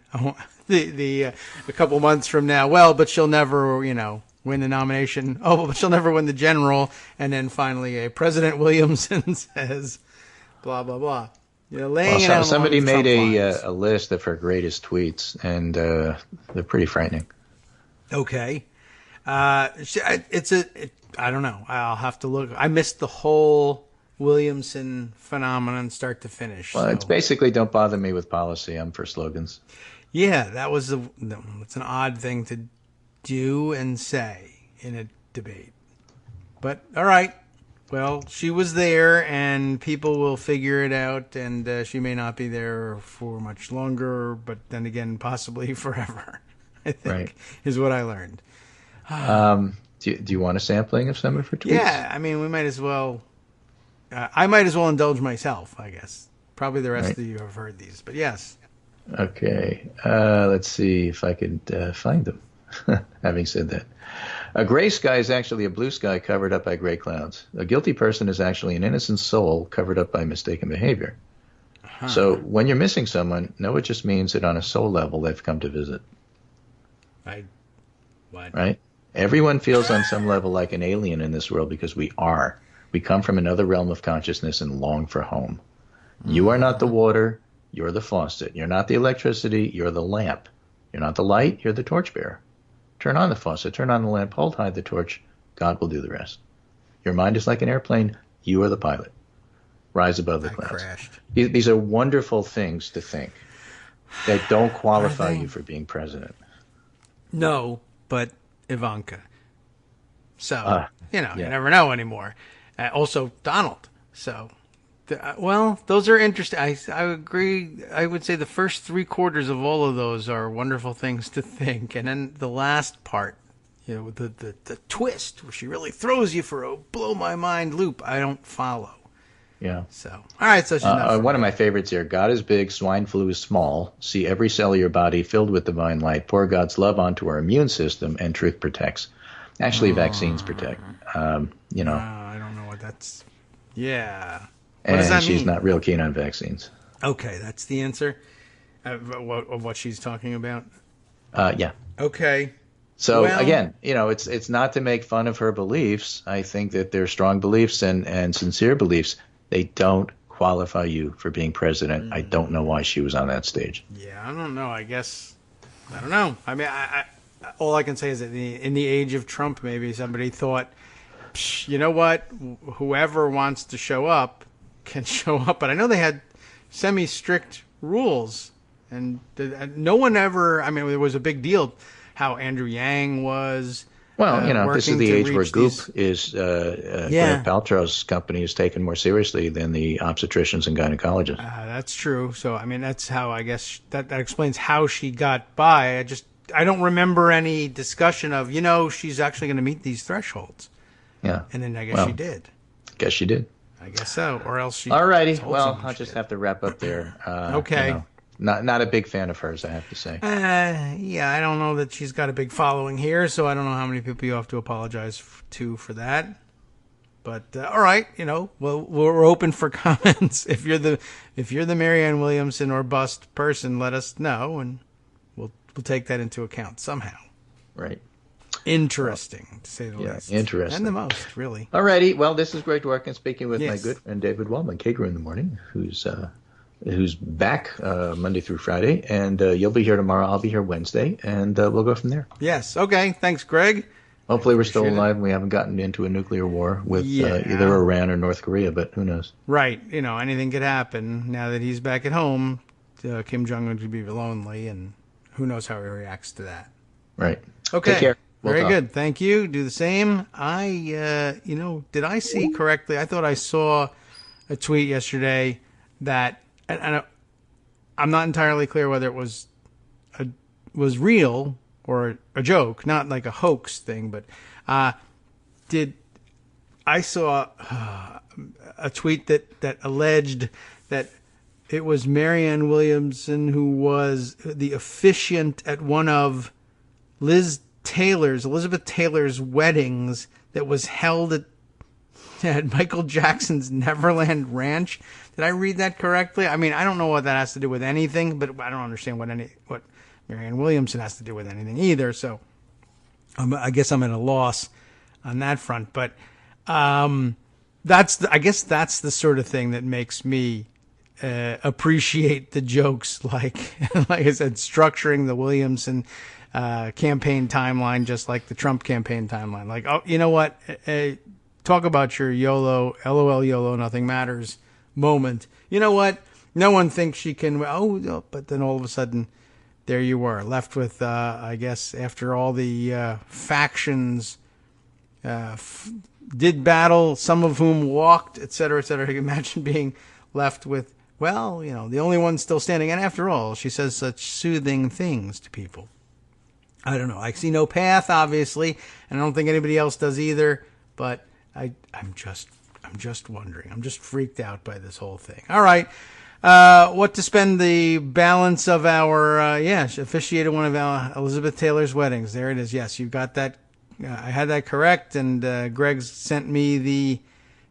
a couple months from now, well, but she'll never, win the nomination. Oh, but she'll never win the general. And then finally, President Williamson says, blah, blah, blah. Laying it out somebody along made the Trump lines. a list of her greatest tweets, and they're pretty frightening. Okay. I don't know. I'll have to look. I missed the whole Williamson phenomenon start to finish. Well, it's basically don't bother me with policy. I'm for slogans. Yeah, it's an odd thing to do and say in a debate. But all right. Well, she was there, and people will figure it out, and she may not be there for much longer, but then again, possibly forever, I think, Right. is what I learned. Do you want a sampling of some of her tweets? Yeah, I mean, we might as well. I might as well indulge myself, I guess. Probably the rest Right. of you have heard these, but yes. Okay. Let's see if I could find them. Having said that. A gray sky is actually a blue sky covered up by gray clouds. A guilty person is actually an innocent soul covered up by mistaken behavior. So when you're missing someone, no, it just means that on a soul level, they've come to visit. What? Right? Everyone feels on some level like an alien in this world because we are. We come from another realm of consciousness and long for home. You are not the water, you're the faucet. You're not the electricity, you're the lamp. You're not the light, you're the torchbearer. Turn on the faucet, turn on the lamp, hold high the torch. God will do the rest. Your mind is like an airplane, you are the pilot. Rise above the clouds. Crashed. These are wonderful things to think that don't qualify you for being president. No, but Ivanka. So, you yeah. never know anymore. Also, Donald. So, those are interesting. I agree. I would say the first 3/4 of all of those are wonderful things to think. And then the last part, the twist, where she really throws you for a blow my mind loop, I don't follow. Yeah. So, all right. So she's not one of my favorites here. God is big, swine flu is small. See every cell of your body filled with divine light. Pour God's love onto our immune system, and truth protects. Actually, vaccines protect. I don't know what that's. Yeah. What and does that she's mean? not real keen on vaccines. Okay, that's the answer of what she's talking about. Yeah. Okay. So again, it's not to make fun of her beliefs. I think that they're strong beliefs and sincere beliefs. They don't qualify you for being president. I don't know why she was on that stage. Yeah, I don't know. I don't know. I mean, I all I can say is that in the age of Trump, maybe somebody thought, you know what, whoever wants to show up can show up. But I know they had semi-strict rules, and no one ever. I mean, it was a big deal how Andrew Yang was. Well, this is the age where Goop is Yeah. Gwyneth Paltrow's company is taken more seriously than the obstetricians and gynecologists. That's true. So, I mean, that's how I guess that explains how she got by. I don't remember any discussion of, she's actually going to meet these thresholds. Yeah. And then I guess she did. Guess she did. I guess so. Or else she. All righty. told Well, someone I'll she just did. have to wrap up there. Okay. Not a big fan of hers, I have to say. Yeah, I don't know that she's got a big following here, so I don't know how many people you have to apologize to for that. But all right, well, we're open for comments. If you're the Marianne Williamson or bust person, let us know, and we'll take that into account somehow. Right. Interesting, to say the least. Interesting. And the most, really. All righty. Well, this is Greg Dworkin speaking with my Yes. good friend David Wellman, Kagro in the morning, who's back Monday through Friday, and you'll be here tomorrow. I'll be here Wednesday, and we'll go from there. Yes. Okay. Thanks, Greg. Hopefully we're still Appreciate it. alive and we haven't gotten into a nuclear war with Yeah. either Iran or North Korea, but who knows? Right. Anything could happen. Now that he's back at home, Kim Jong-un could be lonely, and who knows how he reacts to that. Right. Okay. Take care. We'll Very talk. good. Thank you. Do the same. Did I see correctly? I thought I saw a tweet yesterday that, and I'm not entirely clear whether it was real or a joke, not like a hoax thing, but I saw a tweet that alleged that it was Marianne Williamson who was the officiant at one of Elizabeth Taylor's weddings that was held at Michael Jackson's Neverland Ranch. Did I read that correctly? I mean, I don't know what that has to do with anything, but I don't understand what Marianne Williamson has to do with anything either. So I guess I'm at a loss on that front. But I guess that's the sort of thing that makes me appreciate the jokes, like I said, structuring the Williamson campaign timeline just like the Trump campaign timeline. Like, oh, you know what? Talk about your YOLO, LOL, YOLO, nothing matters moment. You know what? No one thinks she can. But then all of a sudden, there you were, left with, I guess, after all the factions did battle, some of whom walked, et cetera, et cetera. Imagine being left with, the only one still standing. And after all, she says such soothing things to people. I don't know. I see no path, obviously, and I don't think anybody else does either. But I'm just wondering. I'm just freaked out by this whole thing. All right. What to spend the balance of our, she officiated one of our Elizabeth Taylor's weddings. There it is. Yes, you got that. I had that correct. And Greg sent me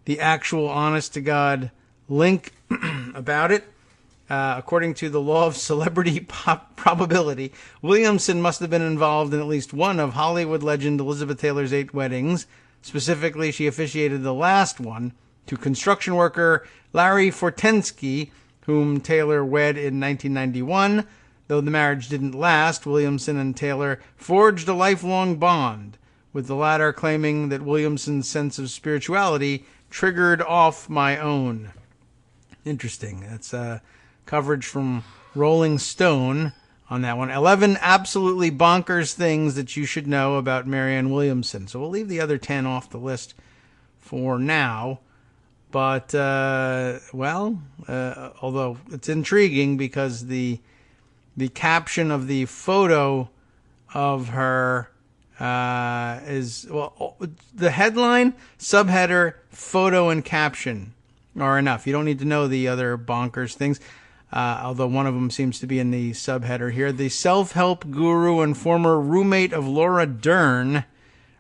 the actual honest to God link about it. According to the law of celebrity probability, Williamson must have been involved in at least one of Hollywood legend Elizabeth Taylor's 8 weddings. Specifically, she officiated the last one, to construction worker Larry Fortensky, whom Taylor wed in 1991. Though the marriage didn't last, Williamson and Taylor forged a lifelong bond, with the latter claiming that Williamson's sense of spirituality triggered off my own. Interesting. That's coverage from Rolling Stone on that one. 11 absolutely bonkers things that you should know about Marianne Williamson. So we'll leave the other 10 off the list for now. But, although it's intriguing because the caption of the photo of her is, well, the headline, subheader, photo, and caption are enough. You don't need to know the other bonkers things, although one of them seems to be in the subheader here. The self-help guru and former roommate of Laura Dern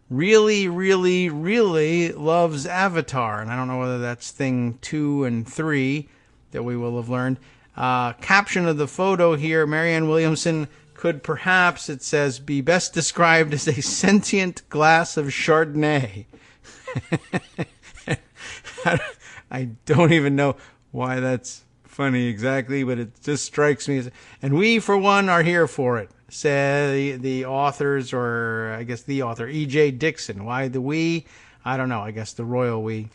really, really, really loves Avatar. And I don't know whether that's thing 2 and 3 that we will have learned. Caption of the photo here, Marianne Williamson could perhaps, it says, be best described as a sentient glass of Chardonnay. I don't even know why that's funny exactly, but it just strikes me as, and we, for one, are here for it, say the authors, or I guess the author, E.J. Dixon. Why the we? I don't know. I guess the royal we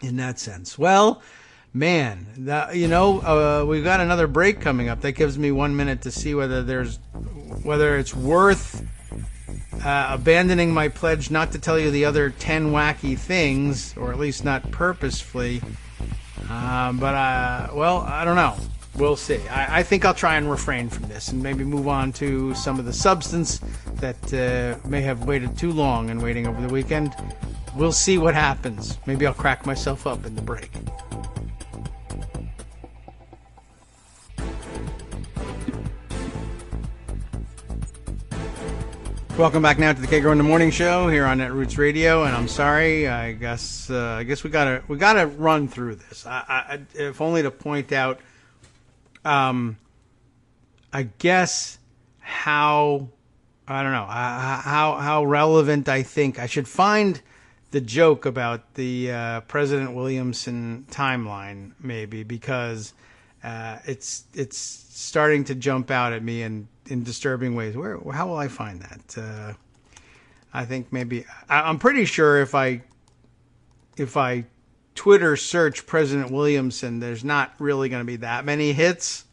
in that sense. Well, man, we've got another break coming up. That gives me 1 minute to see whether it's worth abandoning my pledge not to tell you the other 10 wacky things, or at least not purposefully. But I don't know. We'll see. I think I'll try and refrain from this and maybe move on to some of the substance that may have waited too long and waiting over the weekend. We'll see what happens. Maybe I'll crack myself up in the break. Welcome back now to the Kagro in the Morning Show here on Netroots Radio, and I'm sorry. I guess we gotta run through this. If only to point out, I guess how relevant I think I should find the joke about the President Williamson timeline, maybe, because it's starting to jump out at me in disturbing ways. How will I find that? I think maybe I'm pretty sure if I Twitter search President Williamson, there's not really going to be that many hits.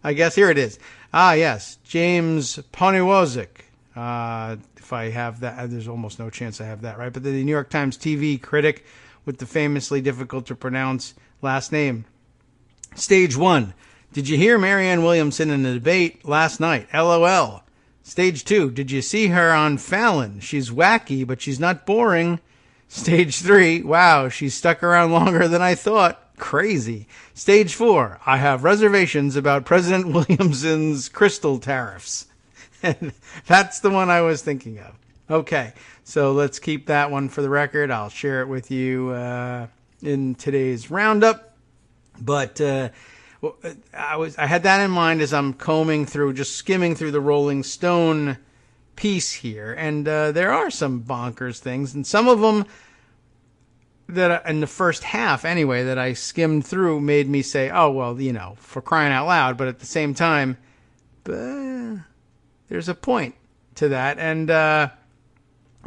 I guess here it is. Ah, yes, James Poniwozik. If I have that, there's almost no chance I have that right. But the New York Times TV critic with the famously difficult to pronounce last name. Stage 1. Did you hear Marianne Williamson in the debate last night? LOL. Stage 2. Did you see her on Fallon? She's wacky, but she's not boring. Stage 3. Wow, she's stuck around longer than I thought. Crazy. Stage 4. I have reservations about President Williamson's crystal tariffs. And that's the one I was thinking of. Okay, so let's keep that one for the record. I'll share it with you in today's roundup. But I had that in mind as I'm skimming through the Rolling Stone piece here, and there are some bonkers things, and some of them that in the first half anyway that I skimmed through made me say, oh well, for crying out loud. But at the same time, there's a point to that. And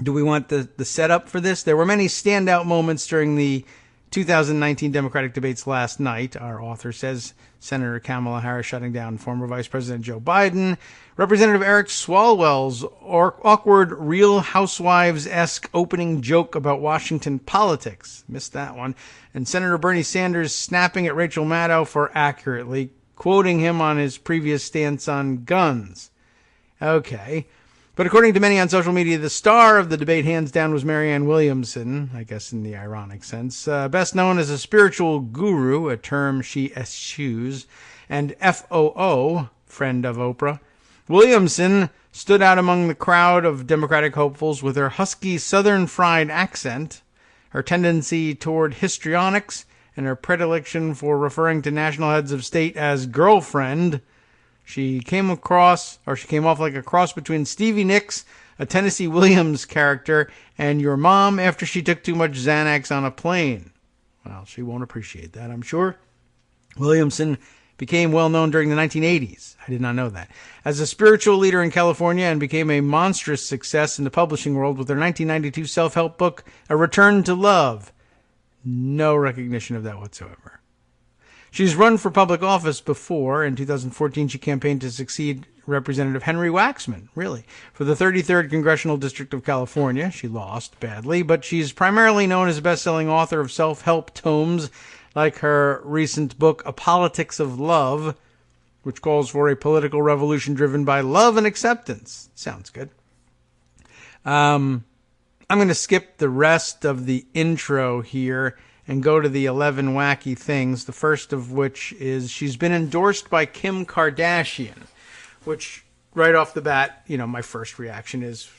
do we want the setup for this? There were many standout moments during the 2019 Democratic debates last night, our author says. Senator Kamala Harris shutting down former Vice President Joe Biden. Representative Eric Swalwell's awkward Real Housewives-esque opening joke about Washington politics. Missed that one. And Senator Bernie Sanders snapping at Rachel Maddow for accurately quoting him on his previous stance on guns. Okay. But according to many on social media, the star of the debate, hands down, was Marianne Williamson, I guess in the ironic sense. Best known as a spiritual guru, a term she eschews, and FOO, friend of Oprah. Williamson stood out among the crowd of Democratic hopefuls with her husky Southern fried accent, her tendency toward histrionics, and her predilection for referring to national heads of state as girlfriend. She came off like a cross between Stevie Nicks, a Tennessee Williams character, and your mom after she took too much Xanax on a plane. Well, she won't appreciate that, I'm sure. Williamson became well known during the 1980s. I did not know that. As a spiritual leader in California, and became a monstrous success in the publishing world with her 1992 self-help book, A Return to Love. No recognition of that whatsoever. She's run for public office before. In 2014, she campaigned to succeed Representative Henry Waxman, really, for the 33rd Congressional District of California. She lost badly, but she's primarily known as a best-selling author of self-help tomes like her recent book, A Politics of Love, which calls for a political revolution driven by love and acceptance. Sounds good. I'm going to skip the rest of the intro here and go to the 11 wacky things, the first of which is she's been endorsed by Kim Kardashian, which right off the bat, my first reaction is,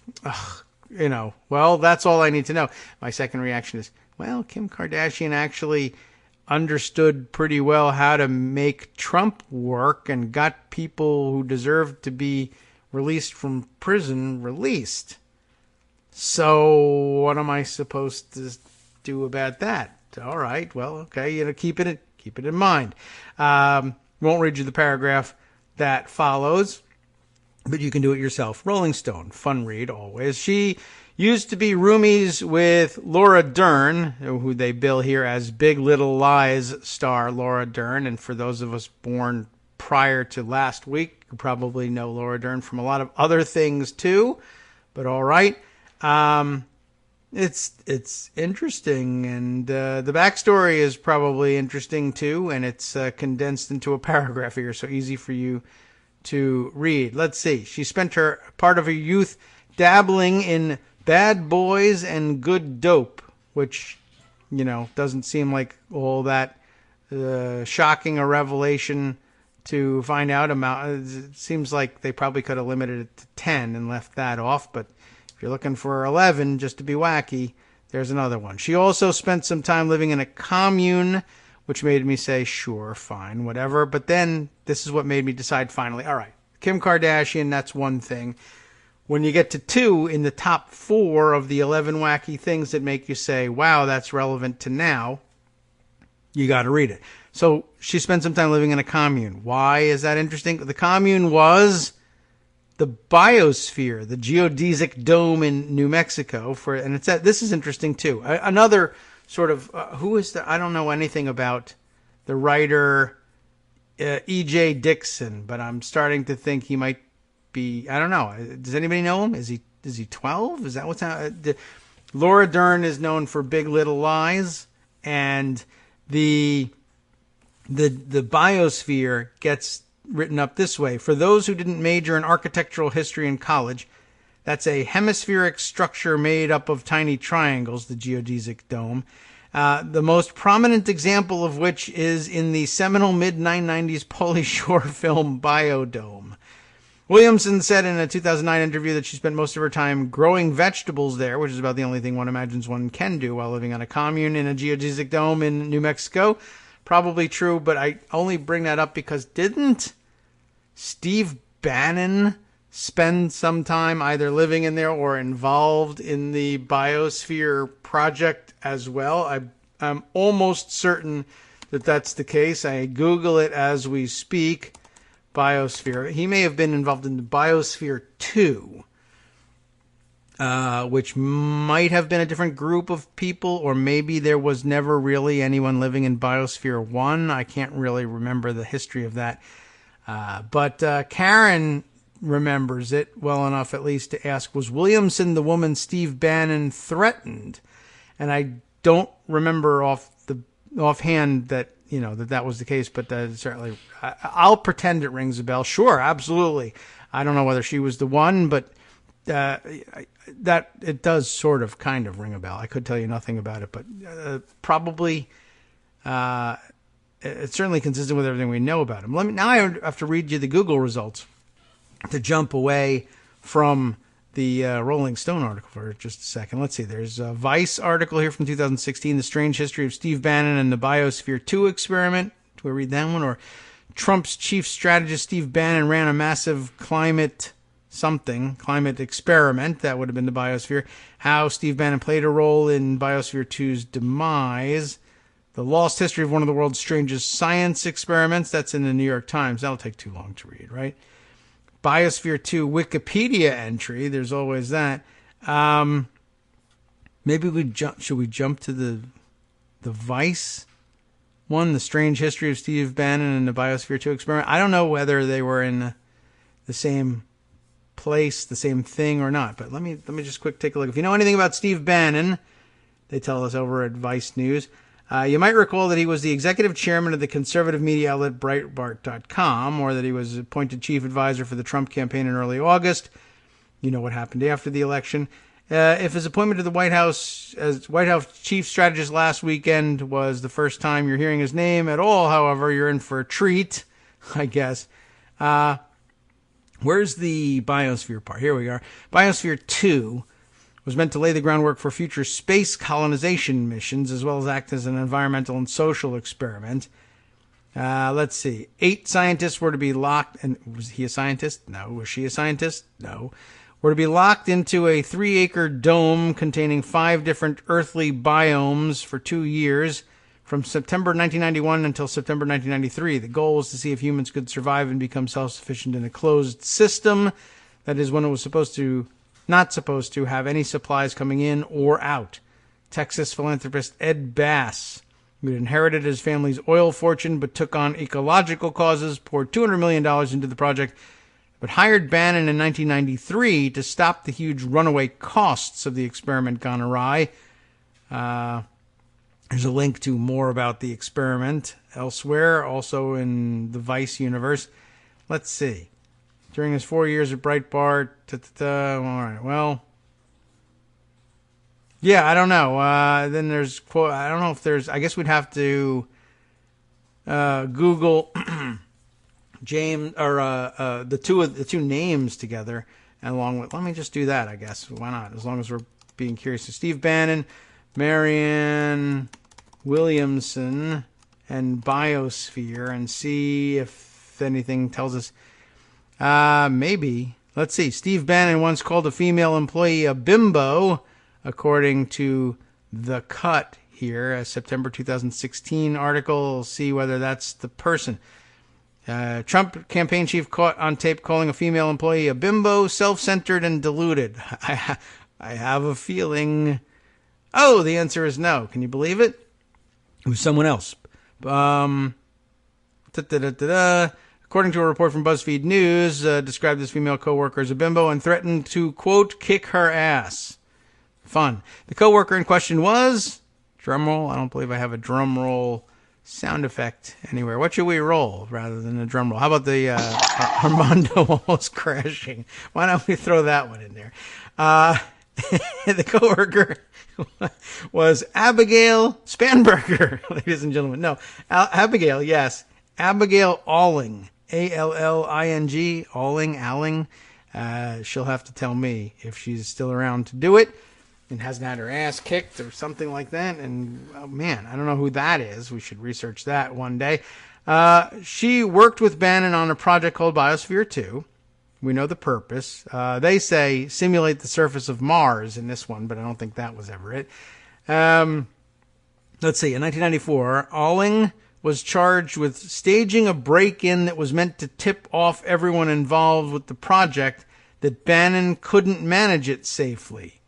well, that's all I need to know. My second reaction is, well, Kim Kardashian actually understood pretty well how to make Trump work and got people who deserved to be released from prison released. So what am I supposed to do about that? All right, well, okay, keep it in mind. Won't read you the paragraph that follows, but you can do it yourself. Rolling Stone, fun read always. She used to be roomies with Laura Dern, who they bill here as Big Little Lies star Laura Dern. And for those of us born prior to last week, you probably know Laura Dern from a lot of other things too. But all right. It's interesting, and the backstory is probably interesting too, and it's condensed into a paragraph here, so easy for you to read. Let's see. She spent part of her youth dabbling in bad boys and good dope, which, doesn't seem like all that shocking a revelation to find out about. It seems like they probably could have limited it to 10 and left that off, but if you're looking for 11 just to be wacky, there's another one. She also spent some time living in a commune, which made me say, sure, fine, whatever. But then this is what made me decide finally, all right, Kim Kardashian, that's one thing. When you get to 2 in the top 4 of the 11 wacky things that make you say, wow, that's relevant to now, you got to read it. So she spent some time living in a commune. Why is that interesting? The commune was the biosphere, the geodesic dome in New Mexico. This is interesting too. Another sort of, who is I don't know anything about the writer E.J. Dixon, but I'm starting to think he might be, I don't know. Does anybody know him? Is he 12? Is that what's Laura Dern is known for Big Little Lies, and the biosphere gets written up this way. For those who didn't major in architectural history in college, that's a hemispheric structure made up of tiny triangles, the geodesic dome. The most prominent example of which is in the seminal mid-990s Pauly Shore film Biodome. Williamson said in a 2009 interview that she spent most of her time growing vegetables there, which is about the only thing one imagines one can do while living on a commune in a geodesic dome in New Mexico. Probably true, but I only bring that up because didn't Steve Bannon spend some time either living in there or involved in the Biosphere project as well? I'm almost certain that that's the case. I Google it as we speak. Biosphere. He may have been involved in the Biosphere 2, which might have been a different group of people, or maybe there was never really anyone living in Biosphere 1. I can't really remember the history of that. But Karen remembers it well enough at least to ask, was Williamson the woman Steve Bannon threatened? And I don't remember offhand that that was the case, but certainly I'll pretend it rings a bell. Sure, absolutely. I don't know whether she was the one, but that it does sort of kind of ring a bell. I could tell you nothing about it, but probably it's certainly consistent with everything we know about him. Now I have to read you the Google results to jump away from the Rolling Stone article for just a second. Let's see. There's a Vice article here from 2016, The Strange History of Steve Bannon and the Biosphere 2 Experiment. Do we read that one? Or Trump's chief strategist Steve Bannon ran a massive climate experiment. That would have been the Biosphere. How Steve Bannon played a role in Biosphere 2's demise. The Lost History of One of the World's Strangest Science Experiments. That's in the New York Times. That'll take too long to read, right? Biosphere 2 Wikipedia entry. There's always that. Maybe should we jump to the Vice one, The Strange History of Steve Bannon and the Biosphere 2 Experiment. I don't know whether they were in the same place, the same thing or not, but let me just quick take a look. If you know anything about Steve Bannon, they tell us over at Vice News, you might recall that he was the executive chairman of the conservative media outlet Breitbart.com, or that he was appointed chief advisor for the Trump campaign in early August. You know what happened after the election. If his appointment to the White House as White House chief strategist last weekend was the first time you're hearing his name at all, however, you're in for a treat, I guess. Where's the Biosphere part? Here we are. Biosphere 2 was meant to lay the groundwork for future space colonization missions, as well as act as an environmental and social experiment. Let's see. 8 scientists were to be locked. And was he a scientist? No. Was she a scientist? No. Were to be locked into a 3-acre dome containing 5 different earthly biomes for 2 years, from September 1991 until September 1993. The goal was to see if humans could survive and become self-sufficient in a closed system. That is, when it was not supposed to have any supplies coming in or out. Texas philanthropist Ed Bass, who had inherited his family's oil fortune but took on ecological causes, poured $200 million into the project, but hired Bannon in 1993 to stop the huge runaway costs of the experiment gone awry. There's a link to more about the experiment elsewhere, also in the Vice universe. Let's see. During his 4 years at Breitbart, all right, well, yeah, I don't know. Then there's, I don't know if there's, I guess we'd have to Google James, or the two names together, and along with, let me just do that, I guess. Why not? As long as we're being curious. So Steve Bannon, Marianne Williamson, and Biosphere, and see if anything tells us. Maybe. Let's see. Steve Bannon once called a female employee a bimbo, according to The Cut here, a September 2016 article. See whether that's the person. Trump campaign chief caught on tape calling a female employee a bimbo, self-centered, and deluded. I have a feeling. Oh, the answer is no. Can you believe it? It was someone else. According to a report from BuzzFeed News, described this female coworker as a bimbo and threatened to, quote, kick her ass. Fun. The coworker in question was, drumroll, I don't believe I have a drumroll sound effect anywhere. What should we roll rather than a drum roll? How about the Armando almost crashing? Why don't we throw that one in there? The coworker was Abigail Spanberger, ladies and gentlemen. No, Abigail, yes. Abigail Alling, Alling, Alling. She'll have to tell me if she's still around to do it and hasn't had her ass kicked or something like that. And, oh, man, I don't know who that is. We should research that one day. She worked with Bannon on a project called Biosphere 2. We know the purpose. They say simulate the surface of Mars in this one, but I don't think that was ever it. Let's see. In 1994, Alling was charged with staging a break-in that was meant to tip off everyone involved with the project that Bannon couldn't manage it safely.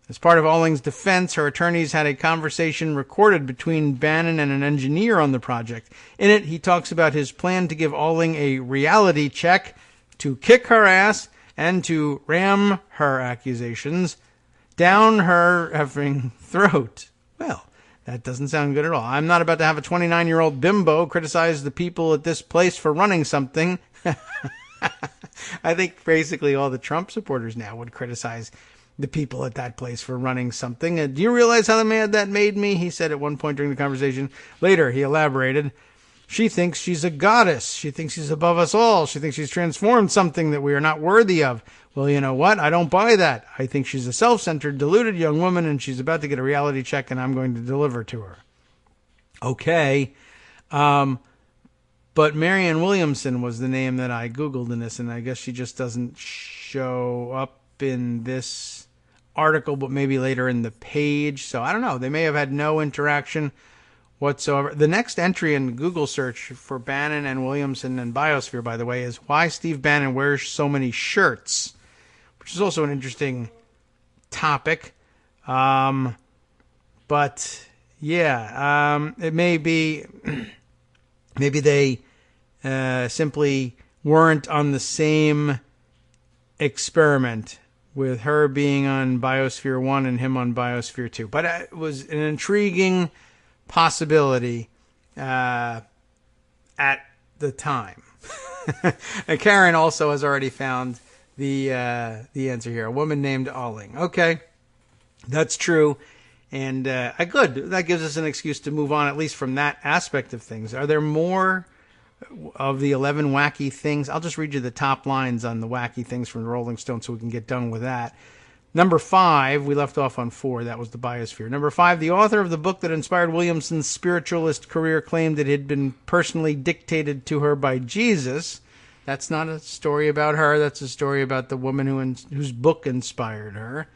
As part of Alling's defense, her attorneys had a conversation recorded between Bannon and an engineer on the project. In it, he talks about his plan to give Alling a reality check, to kick her ass, and to ram her accusations down her effing throat. Well, that doesn't sound good at all. I'm not about to have a 29-year-old bimbo criticize the people at this place for running something. I think basically all the Trump supporters now would criticize the people at that place for running something. Do you realize how mad that made me? He said at one point during the conversation. Later, he elaborated. She thinks she's a goddess. She thinks she's above us all. She thinks she's transformed something that we are not worthy of. Well, you know what? I don't buy that. I think she's a self-centered, deluded young woman, and she's about to get a reality check, and I'm going to deliver to her. Okay. But Marianne Williamson was the name that I Googled in this, and I guess she just doesn't show up in this article, but maybe later in the page. So I don't know. They may have had no interaction whatsoever. The next entry in Google search for Bannon and Williamson and Biosphere, by the way, is why Steve Bannon wears so many shirts, which is also an interesting topic. But yeah, it may be, maybe they simply weren't on the same experiment, with her being on Biosphere 1 and him on Biosphere 2. But it was an intriguing possibility at the time. And Karen also has already found the answer here. A woman named Alling. Okay, that's true. And good. That gives us an excuse to move on, at least from that aspect of things. Are there more of the 11 wacky things? I'll just read you the top lines on the wacky things from the Rolling Stones so we can get done with that. Number 5, we left off on 4. That was the Biosphere. Number 5, the author of the book that inspired Williamson's spiritualist career claimed it had been personally dictated to her by Jesus. That's not a story about her. That's a story about the woman whose book inspired her.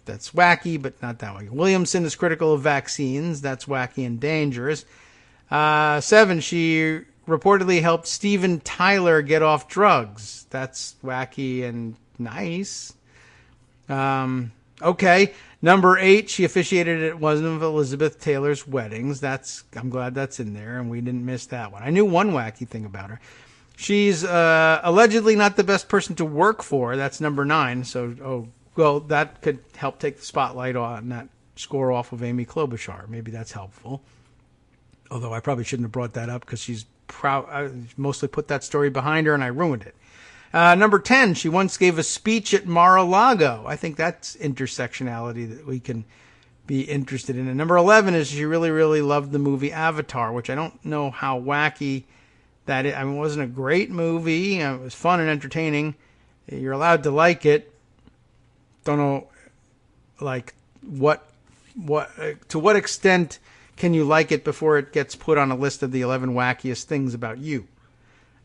That's wacky, but not that wacky. Williamson is critical of vaccines. That's wacky and dangerous. 7, she reportedly helped Steven Tyler get off drugs. That's wacky and nice. Okay. Number 8, she officiated at one of Elizabeth Taylor's weddings. I'm glad that's in there, and we didn't miss that one. I knew one wacky thing about her. She's allegedly not the best person to work for. That's number 9. So, that could help take the spotlight on that score off of Amy Klobuchar. Maybe that's helpful. Although I probably shouldn't have brought that up because she's proud. I mostly put that story behind her and I ruined it. Number 10, she once gave a speech at Mar-a-Lago. I think that's intersectionality that we can be interested in. And number 11 is she really, really loved the movie Avatar, which I don't know how wacky that is. I mean, it wasn't a great movie. It was fun and entertaining. You're allowed to like it. Don't know, like, to what extent can you like it before it gets put on a list of the 11 wackiest things about you?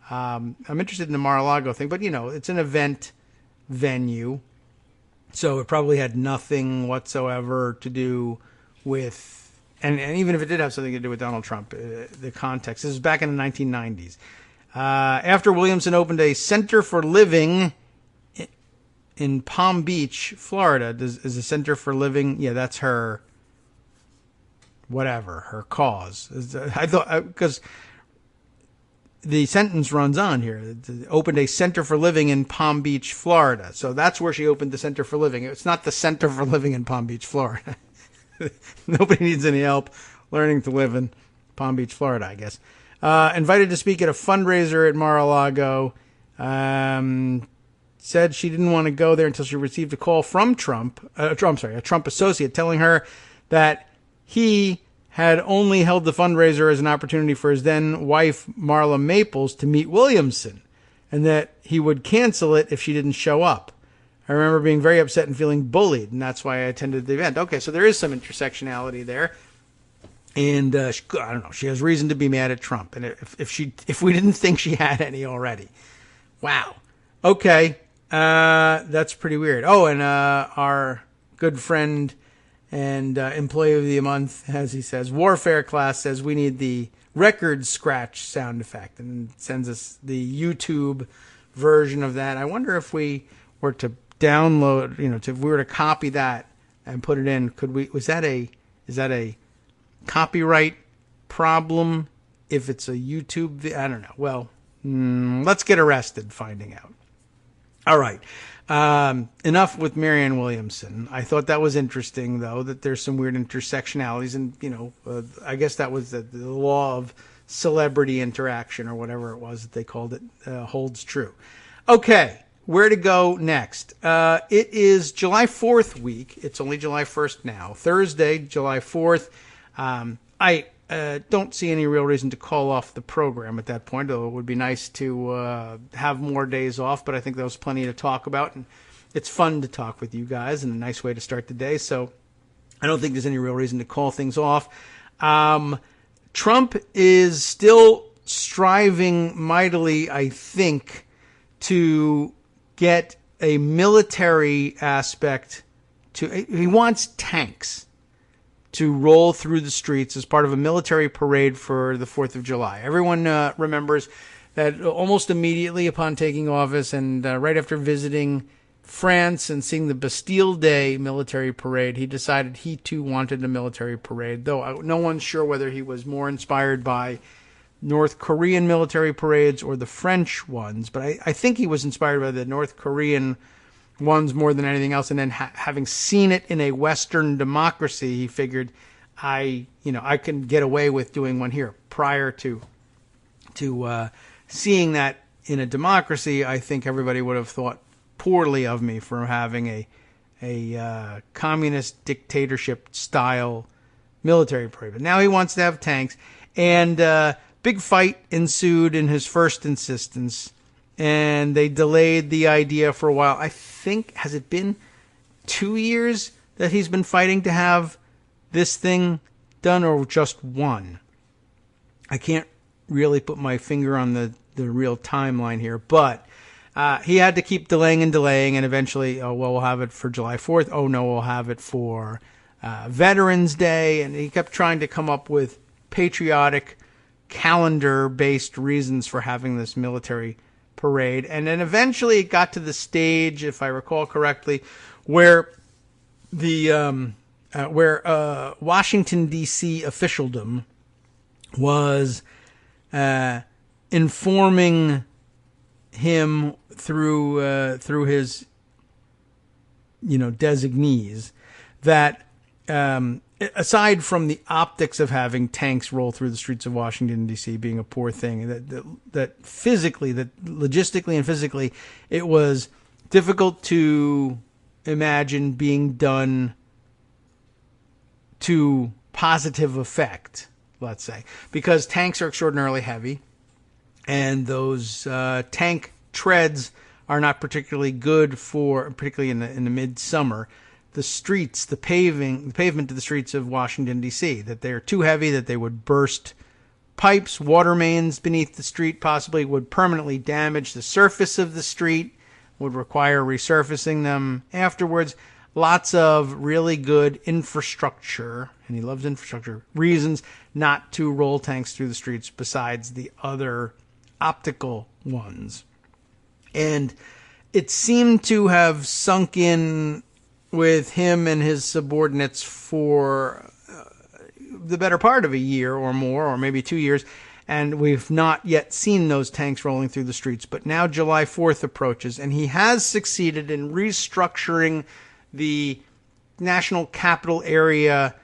I'm interested in the Mar-a-Lago thing, but, it's an event venue, so it probably had nothing whatsoever to do with, and even if it did have something to do with Donald Trump, the context. This is back in the 1990s. After Williamson opened a Center for Living in Palm Beach, Florida. Is a Center for Living, yeah, that's her, whatever, her cause. I thought, because the sentence runs on here. Opened a Center for Living in Palm Beach, Florida. So that's where she opened the Center for Living. It's not the Center for Living in Palm Beach, Florida. Nobody needs any help learning to live in Palm Beach, Florida, I guess. Invited to speak at a fundraiser at Mar-a-Lago. Said she didn't want to go there until she received a call from a Trump associate telling her that he had only held the fundraiser as an opportunity for his then wife, Marla Maples, to meet Williamson, and that he would cancel it if she didn't show up. I remember being very upset and feeling bullied, and that's why I attended the event. Okay, so there is some intersectionality there. And I don't know, she has reason to be mad at Trump, and if we didn't think she had any already. Wow. Okay, that's pretty weird. Oh, and our good friend and employee of the month, as he says, Warfare Class says we need the record scratch sound effect, and sends us the YouTube version of that. I wonder if we were to download, if we were to copy that and put it in, is that a copyright problem if it's a YouTube? I don't know. Well, let's get arrested finding out. All right. Enough with Marianne Williamson. I thought that was interesting, though, that there's some weird intersectionalities, and, I guess that was the law of celebrity interaction, or whatever it was that they called it, holds true. Okay, where to go next? It is July 4th week. It's only July 1st now. Thursday, July 4th. I don't see any real reason to call off the program at that point, though it would be nice to have more days off, but I think there was plenty to talk about, and it's fun to talk with you guys, and a nice way to start the day, so I don't think there's any real reason to call things off. Trump is still striving mightily, I think, to get a military aspect to. He wants tanks. to roll through the streets as part of a military parade for the 4th of July. Everyone remembers that almost immediately upon taking office and right after visiting France and seeing the Bastille Day military parade, he decided he too wanted a military parade, though no one's sure whether he was more inspired by North Korean military parades or the French ones, but I think he was inspired by the North Korean ones more than anything else. And then having seen it in a Western democracy, he figured I can get away with doing one here. Prior to seeing that in a democracy, I think everybody would have thought poorly of me for having a communist dictatorship style military parade. But now he wants to have tanks, and big fight ensued in his first insistence, and they delayed the idea for a while. I think, has it been 2 years that he's been fighting to have this thing done, or just one? I can't really put my finger on the real timeline here, but he had to keep delaying, and eventually, we'll have it for July 4th. Oh, no, we'll have it for Veterans Day. And he kept trying to come up with patriotic, calendar-based reasons for having this military parade. And then eventually it got to the stage, if I recall correctly, where the Washington, D.C. officialdom was informing him through his designees that aside from the optics of having tanks roll through the streets of Washington, D.C. being a poor thing, that physically, that logistically and physically, it was difficult to imagine being done to positive effect, let's say, because tanks are extraordinarily heavy, and those tank treads are not particularly good for, particularly in the midsummer, the streets, the pavement of the streets of Washington, D.C., that they're too heavy, that they would burst pipes, water mains beneath the street, possibly would permanently damage the surface of the street, would require resurfacing them afterwards. Lots of really good infrastructure, and he loves infrastructure, reasons not to roll tanks through the streets besides the other optical ones. And it seemed to have sunk in with him and his subordinates for the better part of a year or more, or maybe 2 years, and we've not yet seen those tanks rolling through the streets. But now July 4th approaches, and he has succeeded in restructuring the National Capital Area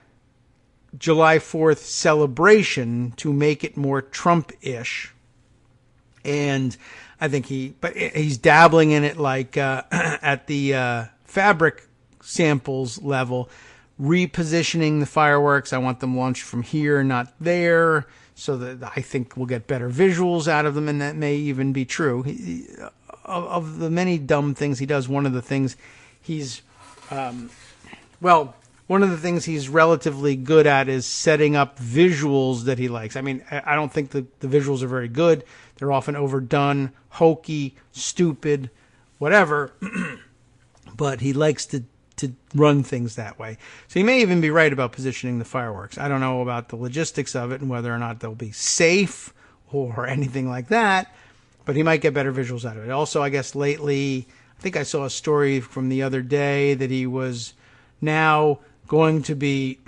July 4th celebration to make it more Trump-ish. And I think he's dabbling in it, like at the fabric samples level, repositioning the fireworks. I want them launched from here, not there, so that I think we'll get better visuals out of them, and that may even be true. Of the many dumb things he does, one of the things he's relatively good at is setting up visuals that he likes. I mean, I don't think the visuals are very good. They're often overdone, hokey, stupid, whatever. But he likes to run things that way. So he may even be right about positioning the fireworks. I don't know about the logistics of it and whether or not they'll be safe or anything like that, but he might get better visuals out of it. Also, I guess lately, I think I saw a story from the other day that he was now going to be,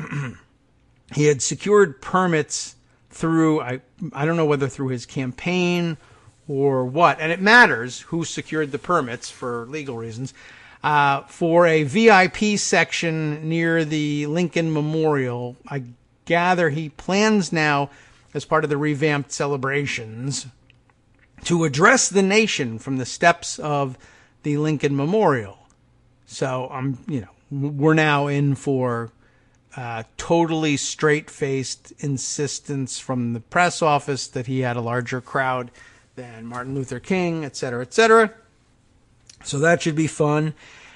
he had secured permits through, I don't know whether through his campaign or what, and it matters who secured the permits for legal reasons, for a VIP section near the Lincoln Memorial. I gather he plans now, as part of the revamped celebrations, to address the nation from the steps of the Lincoln Memorial. So we're now in for totally straight-faced insistence from the press office that he had a larger crowd than Martin Luther King, et cetera, et cetera. So that should be fun.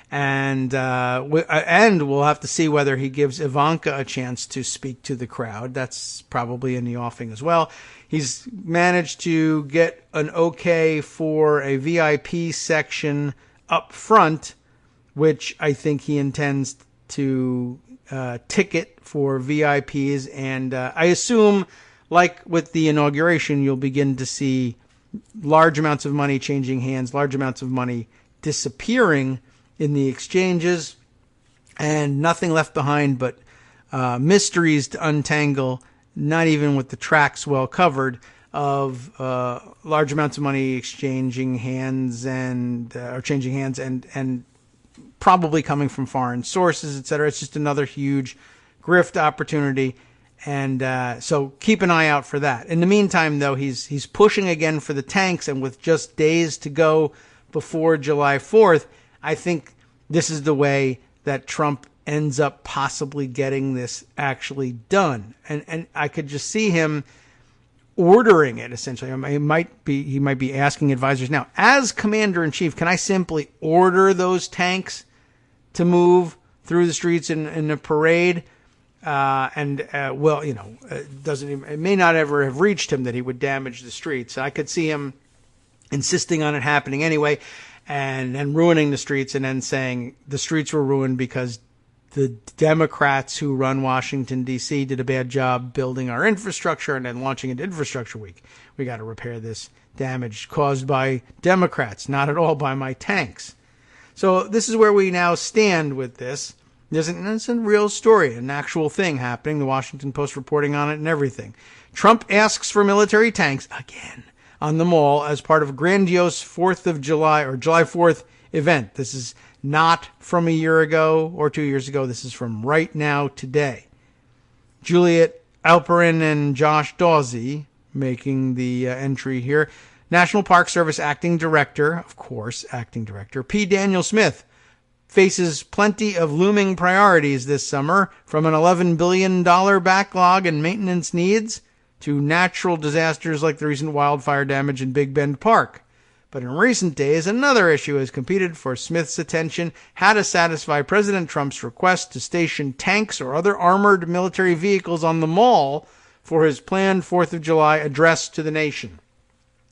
And we'll have to see whether he gives Ivanka a chance to speak to the crowd. That's probably in the offing as well. He's managed to get an okay for a VIP section up front, which I think he intends to ticket for VIPs. And I assume, like with the inauguration, you'll begin to see large amounts of money changing hands, large amounts of money disappearing in the exchanges, and nothing left behind but mysteries to untangle, not even with the tracks well covered, of large amounts of money exchanging hands and or changing hands and probably coming from foreign sources, etc. It's just another huge grift opportunity, and so keep an eye out for that. In the meantime, though, he's pushing again for the tanks, and with just days to go before July 4th, I think this is the way that Trump ends up possibly getting this actually done. And I could just see him ordering it, essentially. I mean, he might be asking advisors now, as commander-in-chief, can I simply order those tanks to move through the streets in a parade? It may not ever have reached him that he would damage the streets. I could see him insisting on it happening anyway, and ruining the streets, and then saying the streets were ruined because the Democrats who run Washington, D.C. did a bad job building our infrastructure and then launching into Infrastructure Week. We got to repair this damage caused by Democrats, not at all by my tanks. So this is where we now stand with this. It's a real story, an actual thing happening. The Washington Post reporting on it and everything. Trump asks for military tanks again on the Mall as part of a grandiose 4th of July or July 4th event. This is not from a year ago or 2 years ago. This is from right now, today. Juliet Alperin and Josh Dawsey making the entry here. National Park Service Acting Director, of course, Acting Director, P. Daniel Smith, faces plenty of looming priorities this summer, from an $11 billion backlog in maintenance needs to natural disasters like the recent wildfire damage in Big Bend Park. But in recent days, another issue has competed for Smith's attention: how to satisfy President Trump's request to station tanks or other armored military vehicles on the Mall for his planned 4th of July address to the nation.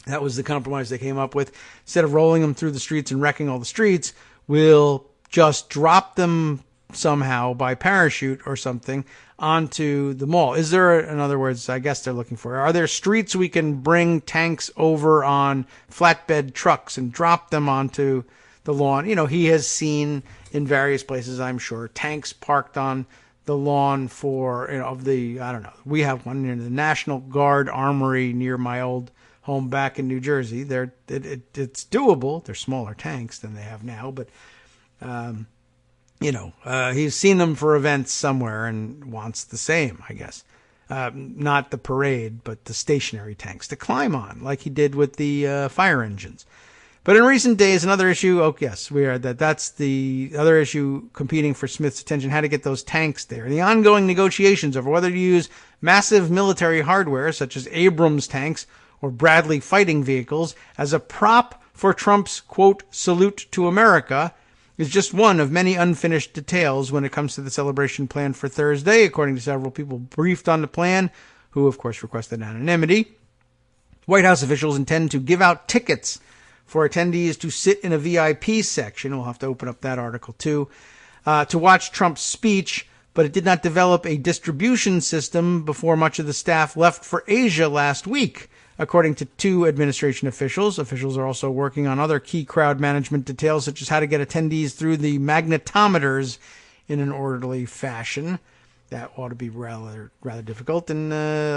That was the compromise they came up with. Instead of rolling them through the streets and wrecking all the streets, we'll just drop them somehow by parachute or something onto the Mall. Is there, in other words, I guess they're looking for, are there streets we can bring tanks over on flatbed trucks and drop them onto the lawn? You know, he has seen in various places, I'm sure, tanks parked on the lawn for, we have one near the National Guard Armory near my old home back in New Jersey. It's doable. They're smaller tanks than they have now, but he's seen them for events somewhere and wants the same, I guess. Not the parade, but the stationary tanks to climb on, like he did with the fire engines. But in recent days, another issue, that's the other issue competing for Smith's attention, how to get those tanks there. The ongoing negotiations over whether to use massive military hardware, such as Abrams tanks or Bradley fighting vehicles, as a prop for Trump's, quote, salute to America, is just one of many unfinished details when it comes to the celebration plan for Thursday, according to several people briefed on the plan, who, of course, requested anonymity. White House officials intend to give out tickets for attendees to sit in a VIP section. We'll have to open up that article, too, to watch Trump's speech, but it did not develop a distribution system before much of the staff left for Asia last week, according to two administration officials. Officials are also working on other key crowd management details, such as how to get attendees through the magnetometers in an orderly fashion. That ought to be rather difficult. And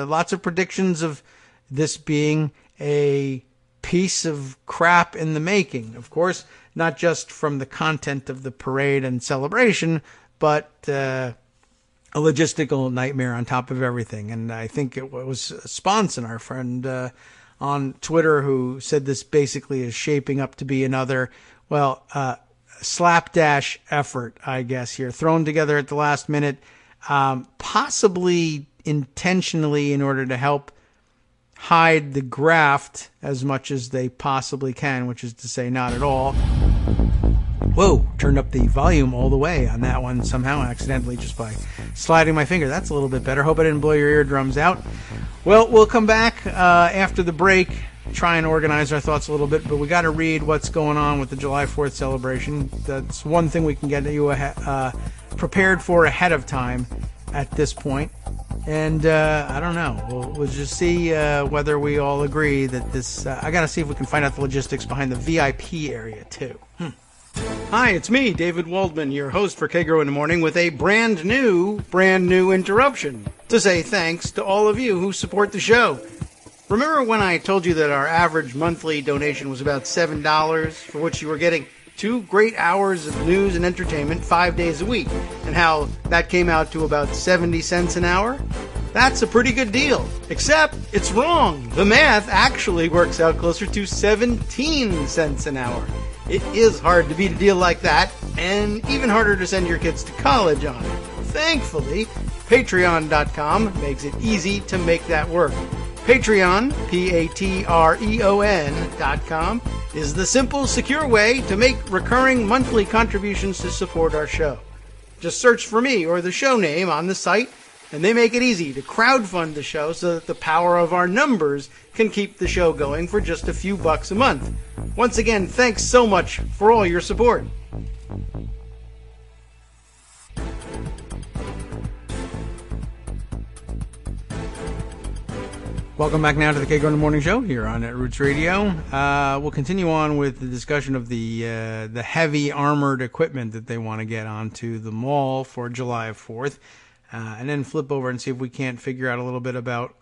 lots of predictions of this being a piece of crap in the making. Of course, not just from the content of the parade and celebration, but a logistical nightmare on top of everything. And I think it was Sponson, our friend on Twitter, who said this basically is shaping up to be another, slapdash effort, I guess, here, thrown together at the last minute, possibly intentionally in order to help hide the graft as much as they possibly can, which is to say not at all. Whoa, turned up the volume all the way on that one somehow, accidentally, just by sliding my finger. That's a little bit better. Hope I didn't blow your eardrums out. Well, we'll come back after the break, try and organize our thoughts a little bit, but we got to read what's going on with the July 4th celebration. That's one thing we can get you prepared for ahead of time at this point. And I don't know. We'll just see whether we all agree that this... I got to see if we can find out the logistics behind the VIP area, too. Hi, it's me, David Waldman, your host for Kagro in the Morning, with a brand new interruption to say thanks to all of you who support the show. Remember when I told you that our average monthly donation was about $7, for which you were getting 2 great hours of news and entertainment 5 days a week, and how that came out to about 70 cents an hour? That's a pretty good deal, except it's wrong. The math actually works out closer to 17 cents an hour. It is hard to beat a deal like that, and even harder to send your kids to college on it. Thankfully, Patreon.com makes it easy to make that work. Patreon, Patreon.com, is the simple, secure way to make recurring monthly contributions to support our show. Just search for me or the show name on the site, and they make it easy to crowdfund the show so that the power of our numbers can keep the show going for just a few bucks a month. Once again, thanks so much for all your support. Welcome back now to the Kagro in the Morning Show here on Netroots Radio. We'll continue on with the discussion of the heavy armored equipment that they want to get onto the mall for July 4th, and then flip over and see if we can't figure out a little bit about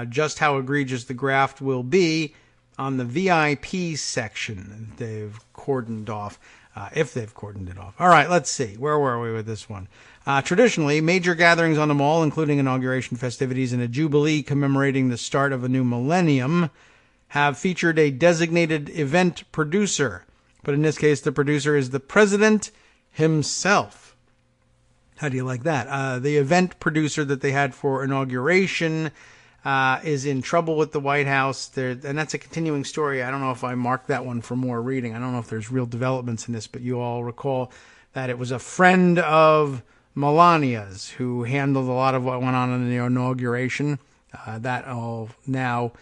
just how egregious the graft will be on the VIP section that they've cordoned off, if they've cordoned it off. All right, let's see. Where were we with this one? Traditionally, major gatherings on the mall, including inauguration festivities and a jubilee commemorating the start of a new millennium, have featured a designated event producer. But in this case, the producer is the president himself. How do you like that? The event producer that they had for inauguration is in trouble with the White House. And that's a continuing story. I don't know if I marked that one for more reading. I don't know if there's real developments in this, but you all recall that it was a friend of Melania's who handled a lot of what went on in the inauguration. That all now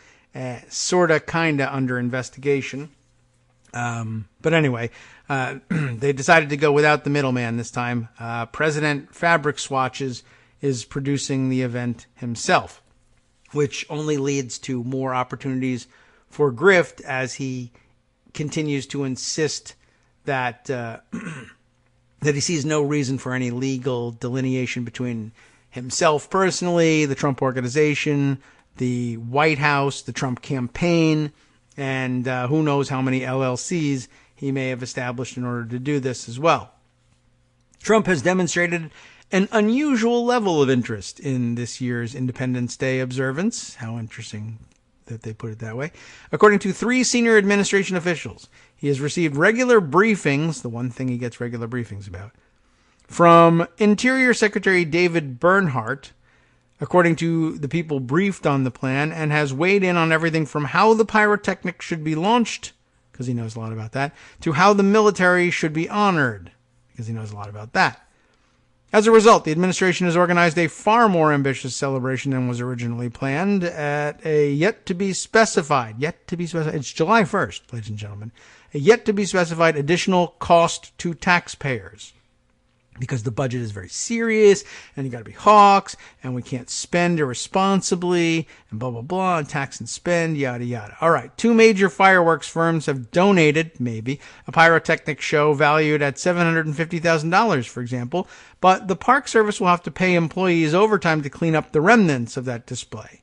sort of kind of under investigation. But anyway, they decided to go without the middleman this time. President Fabric Swatches is producing the event himself, which only leads to more opportunities for grift as he continues to insist that that he sees no reason for any legal delineation between himself personally, the Trump Organization, the White House, the Trump campaign, and who knows how many LLCs he may have established in order to do this as well. Trump has demonstrated an unusual level of interest in this year's Independence Day observance. How interesting that they put it that way. According to 3 senior administration officials, he has received regular briefings, the one thing he gets regular briefings about, from Interior Secretary David Bernhardt, according to the people briefed on the plan, and has weighed in on everything from how the pyrotechnics should be launched, because he knows a lot about that, to how the military should be honored, because he knows a lot about that. As a result, the administration has organized a far more ambitious celebration than was originally planned at a yet-to-be-specified, it's July 1st, ladies and gentlemen, a yet-to-be-specified additional cost to taxpayers. Because the budget is very serious, and you got to be hawks, and we can't spend irresponsibly, and blah, blah, blah, and tax and spend, yada, yada. All right, 2 major fireworks firms have donated, maybe, a pyrotechnic show valued at $750,000, for example, but the Park Service will have to pay employees overtime to clean up the remnants of that display.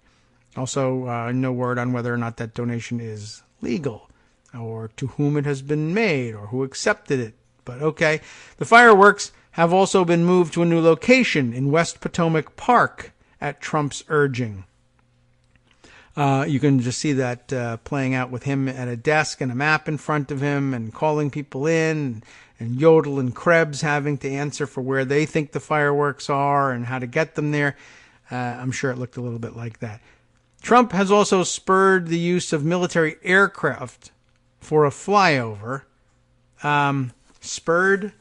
Also, no word on whether or not that donation is legal, or to whom it has been made, or who accepted it. But okay, the fireworks have also been moved to a new location in West Potomac Park at Trump's urging. You can just see that playing out with him at a desk and a map in front of him and calling people in, and Yodel and Krebs having to answer for where they think the fireworks are and how to get them there. I'm sure it looked a little bit like that. Trump has also spurred the use of military aircraft for a flyover. Spurred?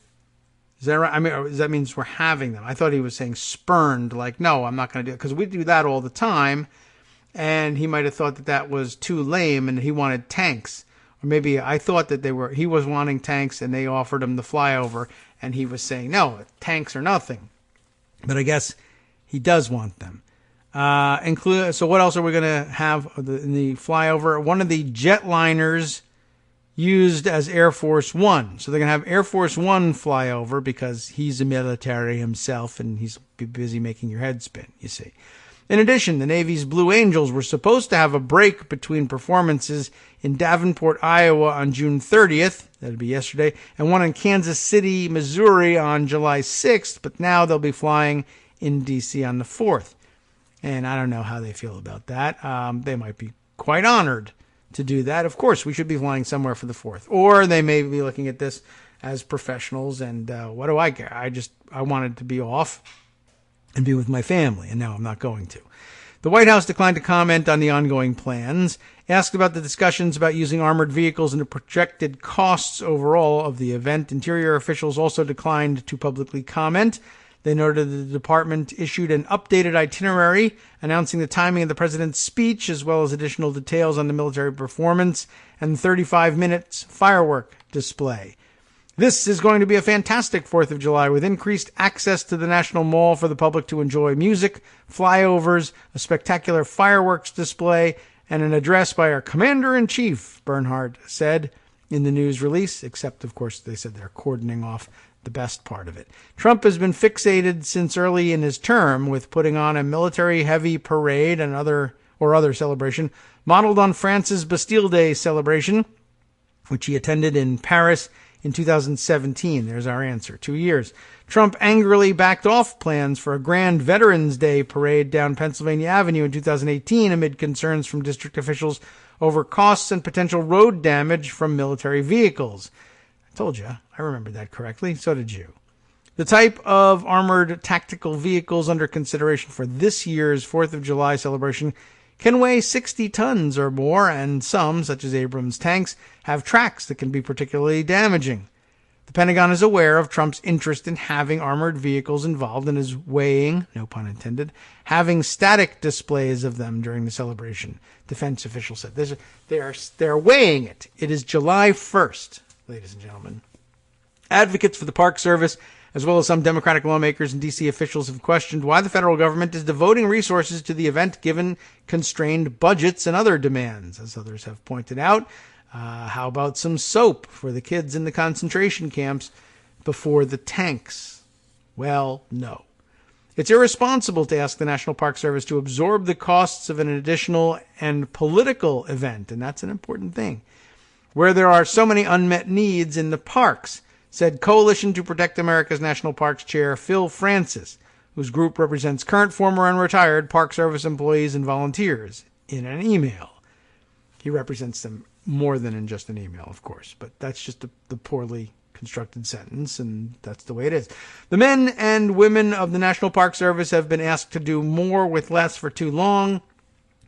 Is that right? I mean, that means we're having them. I thought he was saying spurned, like, no, I'm not going to do it, because we do that all the time, and he might have thought that that was too lame, and he wanted tanks. Or maybe I thought that he was wanting tanks, and they offered him the flyover, and he was saying, no, tanks are nothing. But I guess he does want them. So what else are we going to have in the flyover? One of the jetliners used as Air Force One. So they're going to have Air Force One fly over because he's a military himself and he's busy making your head spin, you see. In addition, the Navy's Blue Angels were supposed to have a break between performances in Davenport, Iowa on June 30th, that'd be yesterday, and one in Kansas City, Missouri on July 6th, but now they'll be flying in D.C. on the 4th. And I don't know how they feel about that. They might be quite honored to do that. Of course, we should be flying somewhere for the 4th. Or they may be looking at this as professionals, and what do I care? I wanted to be off and be with my family, and now I'm not going to. The White House declined to comment on the ongoing plans, asked about the discussions about using armored vehicles and the projected costs overall of the event. Interior officials also declined to publicly comment. They noted the department issued an updated itinerary announcing the timing of the president's speech, as well as additional details on the military performance and 35 minutes firework display. This is going to be a fantastic 4th of July with increased access to the National Mall for the public to enjoy music, flyovers, a spectacular fireworks display, and an address by our Commander-in-Chief, Bernhardt said in the news release, except, of course, they said they're cordoning off the best part of it. Trump has been fixated since early in his term with putting on a military-heavy parade and other celebration modeled on France's Bastille Day celebration, which he attended in Paris in 2017. There's our answer. 2 years. Trump angrily backed off plans for a grand Veterans Day parade down Pennsylvania Avenue in 2018 amid concerns from district officials over costs and potential road damage from military vehicles. I told you. I remembered that correctly. So did you. The type of armored tactical vehicles under consideration for this year's 4th of July celebration can weigh 60 tons or more, and some, such as Abrams tanks, have tracks that can be particularly damaging. The Pentagon is aware of Trump's interest in having armored vehicles involved and is weighing, no pun intended, having static displays of them during the celebration, defense officials said. They're weighing it. It is July 1st, ladies and gentlemen. Advocates for the Park Service, as well as some Democratic lawmakers and D.C. officials, have questioned why the federal government is devoting resources to the event given constrained budgets and other demands, as others have pointed out. How about some soap for the kids in the concentration camps before the tanks? Well, no. It's irresponsible to ask the National Park Service to absorb the costs of an additional and political event, and that's an important thing, where there are so many unmet needs in the parks, said Coalition to Protect America's National Parks Chair Phil Francis, whose group represents current, former, and retired Park Service employees and volunteers, in an email. He represents them more than in just an email, of course, but that's just the poorly constructed sentence, and that's the way it is. The men and women of the National Park Service have been asked to do more with less for too long.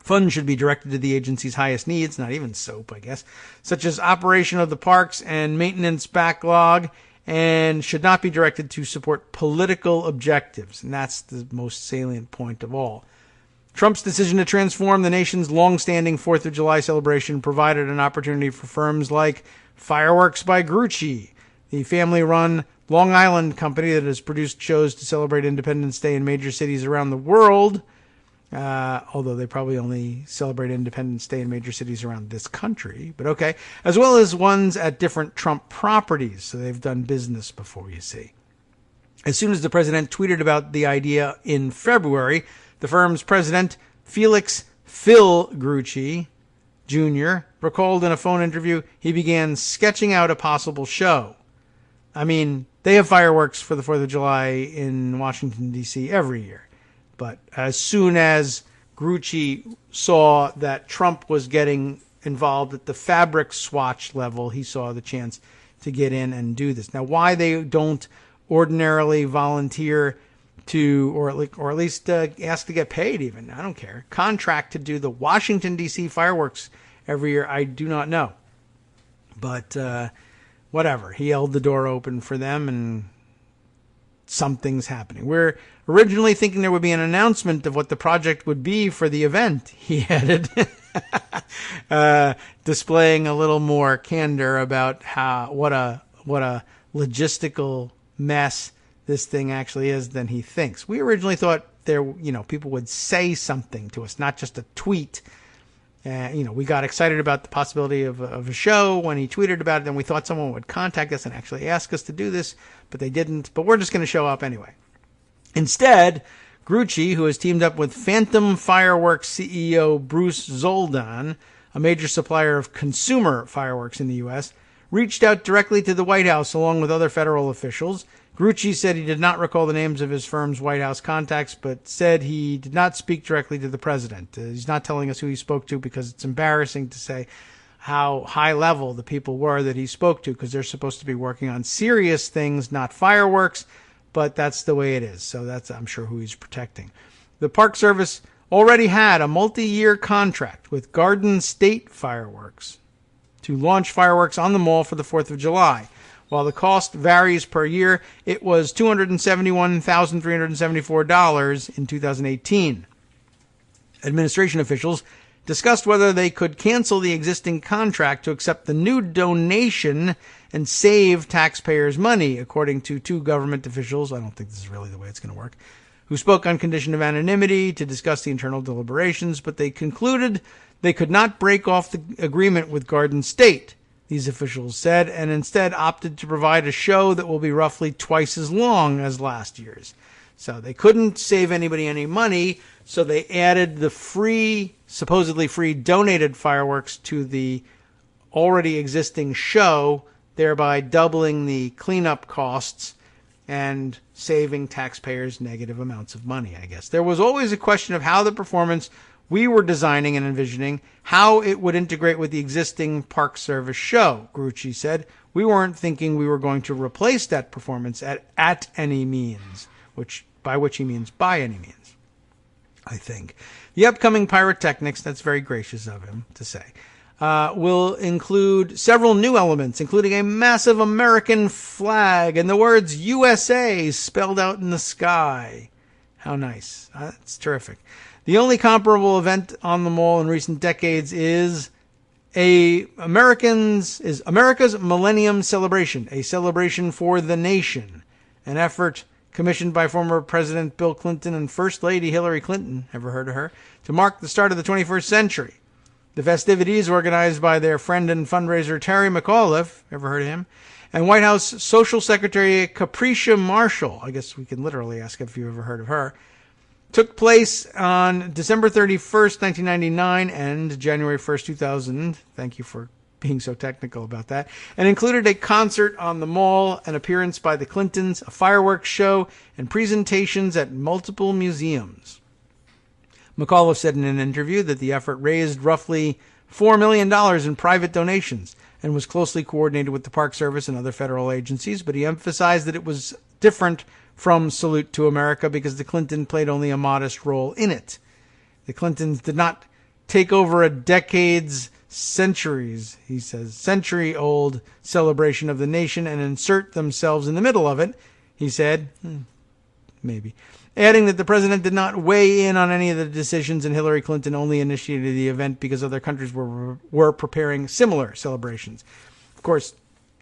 Funds should be directed to the agency's highest needs, not even soap, I guess, such as operation of the parks and maintenance backlog, and should not be directed to support political objectives. And that's the most salient point of all. Trump's decision to transform the nation's long-standing 4th of July celebration provided an opportunity for firms like Fireworks by Grucci, the family-run Long Island company that has produced shows to celebrate Independence Day in major cities around the world, although they probably only celebrate Independence Day in major cities around this country, but okay, as well as ones at different Trump properties, so they've done business before, you see. As soon as the president tweeted about the idea in February, the firm's president, Felix Phil Grucci Jr., recalled in a phone interview he began sketching out a possible show. I mean, they have fireworks for the 4th of July in Washington, D.C. every year. But as soon as Grucci saw that Trump was getting involved at the fabric swatch level, he saw the chance to get in and do this. Now, why they don't ordinarily volunteer to, or at least ask to get paid even, I don't care, contract to do the Washington, D.C. fireworks every year, I do not know. But whatever, he held the door open for them, and something's happening. We're originally thinking there would be an announcement of what the project would be for the event, he added, displaying a little more candor about what a logistical mess this thing actually is than he thinks. We originally thought people would say something to us, not just a tweet. We got excited about the possibility of a show when he tweeted about it, and we thought someone would contact us and actually ask us to do this, but they didn't. But we're just going to show up anyway. Instead, Grucci, who has teamed up with Phantom Fireworks CEO Bruce Zoldan, a major supplier of consumer fireworks in the U.S., reached out directly to the White House along with other federal officials. Grucci said he did not recall the names of his firm's White House contacts, but said he did not speak directly to the president. He's not telling us who he spoke to because it's embarrassing to say how high level the people were that he spoke to, because they're supposed to be working on serious things, not fireworks, but that's the way it is. So that's, I'm sure, who he's protecting. The Park Service already had a multi-year contract with Garden State Fireworks to launch fireworks on the mall for the 4th of July. While the cost varies per year, it was $271,374 in 2018. Administration officials discussed whether they could cancel the existing contract to accept the new donation and save taxpayers' money, according to two government officials. I don't think this is really the way it's going to work, who spoke on condition of anonymity to discuss the internal deliberations, but they concluded they could not break off the agreement with Garden State, these officials said, and instead opted to provide a show that will be roughly twice as long as last year's. So they couldn't save anybody any money, so they added the supposedly free donated fireworks to the already existing show, thereby doubling the cleanup costs and saving taxpayers negative amounts of money, I guess. There was always a question of how the performance we were designing and envisioning, how it would integrate with the existing Park Service show, Grucci said. We weren't thinking we were going to replace that performance at any means, by which he means by any means, I think. The upcoming pyrotechnics, that's very gracious of him to say, will include several new elements, including a massive American flag and the words USA spelled out in the sky. How nice. That's terrific. The only comparable event on the mall in recent decades is America's Millennium Celebration, a celebration for the nation, an effort commissioned by former President Bill Clinton and First Lady Hillary Clinton, ever heard of her, to mark the start of the 21st century. The festivities, organized by their friend and fundraiser Terry McAuliffe, ever heard of him, and White House Social Secretary Capricia Marshall, I guess we can literally ask if you ever heard of her, took place on December 31st, 1999 and January 1st, 2000. Thank you for being so technical about that. And included a concert on the mall, an appearance by the Clintons, a fireworks show, and presentations at multiple museums. McAuliffe said in an interview that the effort raised roughly $4 million in private donations and was closely coordinated with the Park Service and other federal agencies, but he emphasized that it was different from Salute to America because the Clinton played only a modest role in it. The Clintons did not take over a century-old celebration of the nation and insert themselves in the middle of it, he said, maybe, adding that the president did not weigh in on any of the decisions and Hillary Clinton only initiated the event because other countries were preparing similar celebrations. Of course,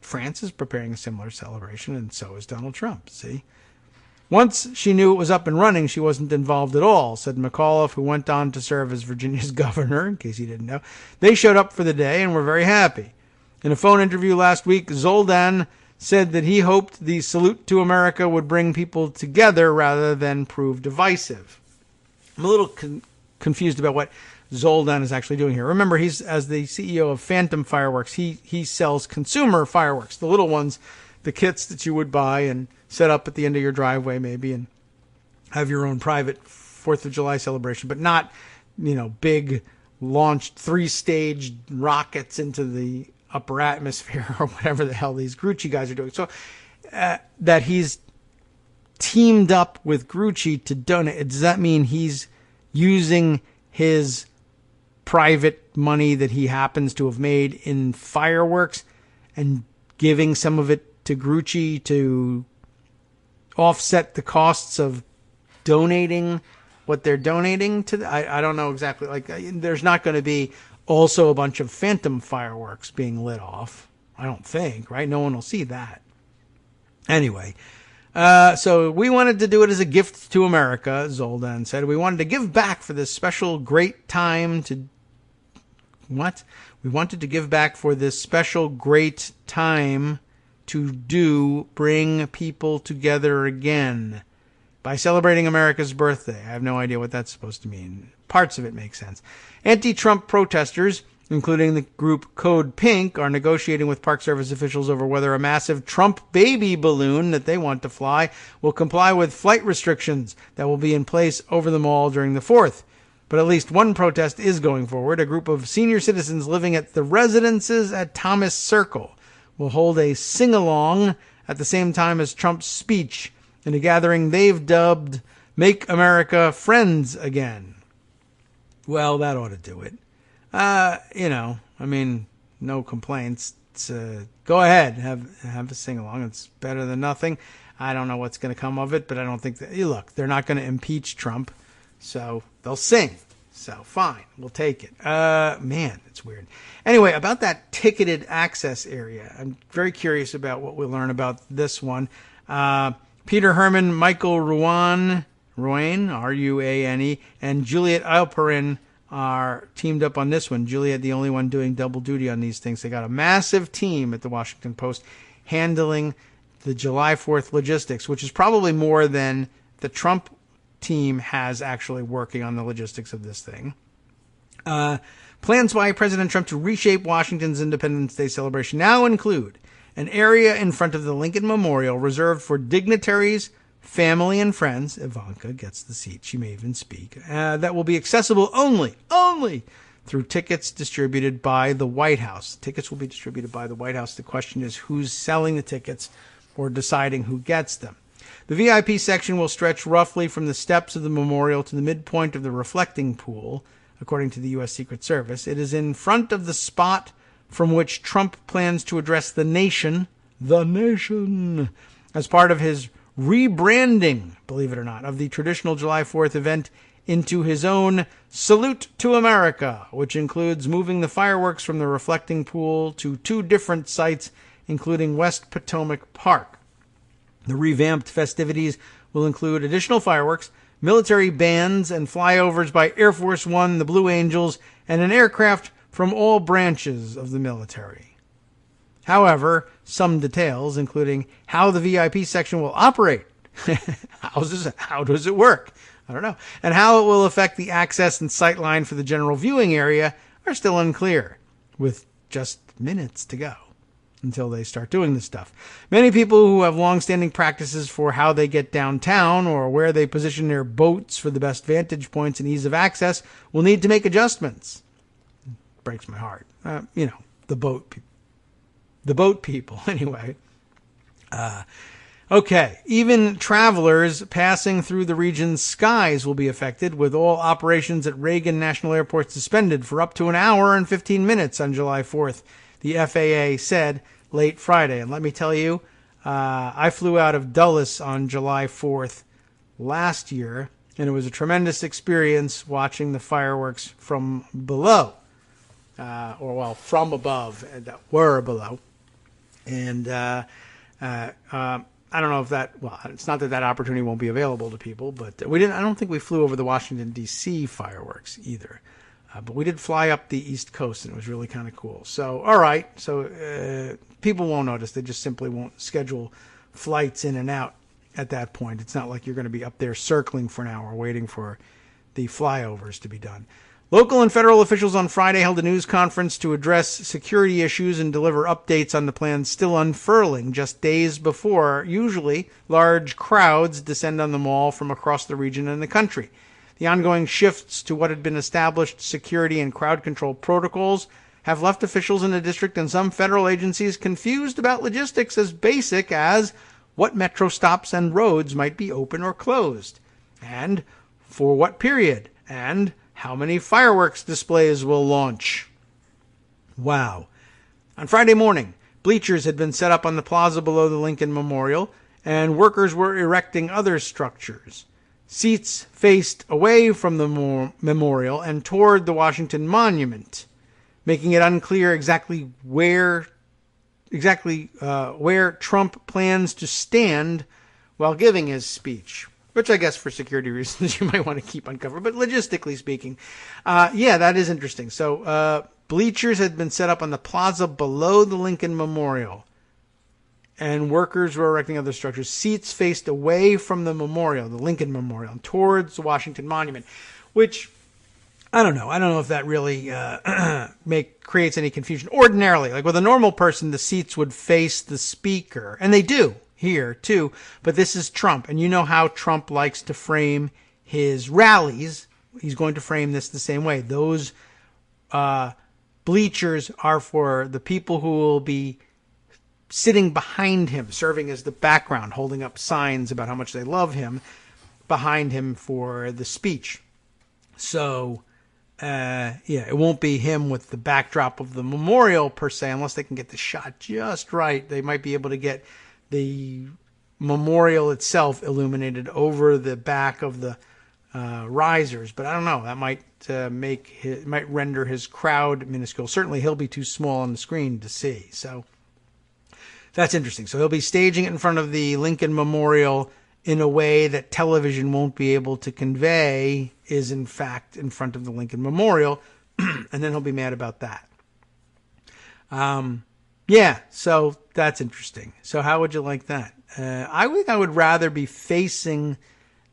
France is preparing a similar celebration, and so is Donald Trump, see? Once she knew it was up and running, she wasn't involved at all, said McAuliffe, who went on to serve as Virginia's governor, in case you didn't know. They showed up for the day and were very happy. In a phone interview last week, Zoldan said that he hoped the Salute to America would bring people together rather than prove divisive. I'm a little confused about what Zoldan is actually doing here. Remember, he's as the CEO of Phantom Fireworks, he sells consumer fireworks, the little ones, the kits that you would buy and set up at the end of your driveway maybe and have your own private 4th of July celebration, but not, big launched 3-stage rockets into the upper atmosphere or whatever the hell these Grucci guys are doing. So that he's teamed up with Grucci to donate. Does that mean he's using his private money that he happens to have made in fireworks and giving some of it to Grucci to offset the costs of donating what they're donating to? I don't know exactly. There's not going to be also a bunch of phantom fireworks being lit off. I don't think, right? No one will see that. Anyway, So we wanted to do it as a gift to America, Zoldan said. We wanted to give back for this special great time to... What? We wanted to give back for this special great time to bring people together again by celebrating America's birthday. I have no idea what that's supposed to mean. Parts of it make sense. Anti-Trump protesters, including the group Code Pink, are negotiating with Park Service officials over whether a massive Trump baby balloon that they want to fly will comply with flight restrictions that will be in place over the mall during the 4th. But at least one protest is going forward. A group of senior citizens living at the residences at Thomas Circle will hold a sing-along at the same time as Trump's speech in a gathering they've dubbed Make America Friends Again. Well, that ought to do it. No complaints. Go ahead, have a sing-along. It's better than nothing. I don't know what's going to come of it, but I don't think that... Look, they're not going to impeach Trump, so they'll sing. So, fine, we'll take it. Man, it's weird. Anyway, about that ticketed access area, I'm very curious about what we'll learn about this one. Peter Herman, Michael Ruane, R-U-A-N-E, and Juliet Alperin are teamed up on this one. Juliet, the only one doing double duty on these things. They got a massive team at the Washington Post handling the July 4th logistics, which is probably more than the Trump team has actually working on the logistics of this thing. Plans by President Trump to reshape Washington's Independence Day celebration now include an area in front of the Lincoln Memorial reserved for dignitaries, family, and friends. Ivanka gets the seat. She may even speak. That will be accessible only through tickets distributed by the White House. Tickets will be distributed by the White House. The question is who's selling the tickets or deciding who gets them. The VIP section will stretch roughly from the steps of the memorial to the midpoint of the reflecting pool, according to the U.S. Secret Service. It is in front of the spot from which Trump plans to address the nation, as part of his rebranding, believe it or not, of the traditional July 4th event into his own Salute to America, which includes moving the fireworks from the reflecting pool to 2 different sites, including West Potomac Park. The revamped festivities will include additional fireworks, military bands, and flyovers by Air Force One, the Blue Angels, and an aircraft from all branches of the military. However, some details, including how the VIP section will operate, how does it work? I don't know, and how it will affect the access and sightline for the general viewing area are still unclear, with just minutes to go until they start doing this stuff. Many people who have long-standing practices for how they get downtown or where they position their boats for the best vantage points and ease of access will need to make adjustments. Breaks my heart. The boat people, anyway. Okay, even travelers passing through the region's skies will be affected, with all operations at Reagan National Airport suspended for up to an hour and 15 minutes on July 4th. The FAA said late Friday. And let me tell you, I flew out of Dulles on July 4th last year, and it was a tremendous experience watching the fireworks from below, from above, that were below. And I don't know if it's not that opportunity won't be available to people, but I don't think we flew over the Washington, D.C. fireworks either. But we did fly up the East Coast, and it was really kind of cool. So, all right. So people won't notice. They just simply won't schedule flights in and out at that point. It's not like you're going to be up there circling for an hour waiting for the flyovers to be done. Local and federal officials on Friday held a news conference to address security issues and deliver updates on the plans still unfurling just days before, usually, large crowds descend on the mall from across the region and the country. The ongoing shifts to what had been established security and crowd control protocols have left officials in the district and some federal agencies confused about logistics as basic as what metro stops and roads might be open or closed, and for what period, and how many fireworks displays will launch. Wow. On Friday morning, bleachers had been set up on the plaza below the Lincoln Memorial, and workers were erecting other structures. Seats faced away from the memorial and toward the Washington Monument, making it unclear exactly where Trump plans to stand while giving his speech, which I guess for security reasons you might want to keep uncovered. But logistically speaking, that is interesting. So bleachers had been set up on the plaza below the Lincoln Memorial, and workers were erecting other structures. Seats faced away from the memorial, the Lincoln Memorial, towards the Washington Monument, which I don't know. I don't know if that really creates any confusion. Ordinarily, like with a normal person, the seats would face the speaker, and they do here too. But this is Trump, and you know how Trump likes to frame his rallies. He's going to frame this the same way. Those bleachers are for the people who will be sitting behind him, serving as the background, holding up signs about how much they love him behind him for the speech. So, it won't be him with the backdrop of the memorial per se, unless they can get the shot just right. They might be able to get the memorial itself illuminated over the back of the risers, but I don't know. That might might render his crowd minuscule. Certainly, he'll be too small on the screen to see. So that's interesting. So he'll be staging it in front of the Lincoln Memorial in a way that television won't be able to convey is in fact in front of the Lincoln Memorial, and then he'll be mad about that. So that's interesting. So how would you like that? I think I would rather be facing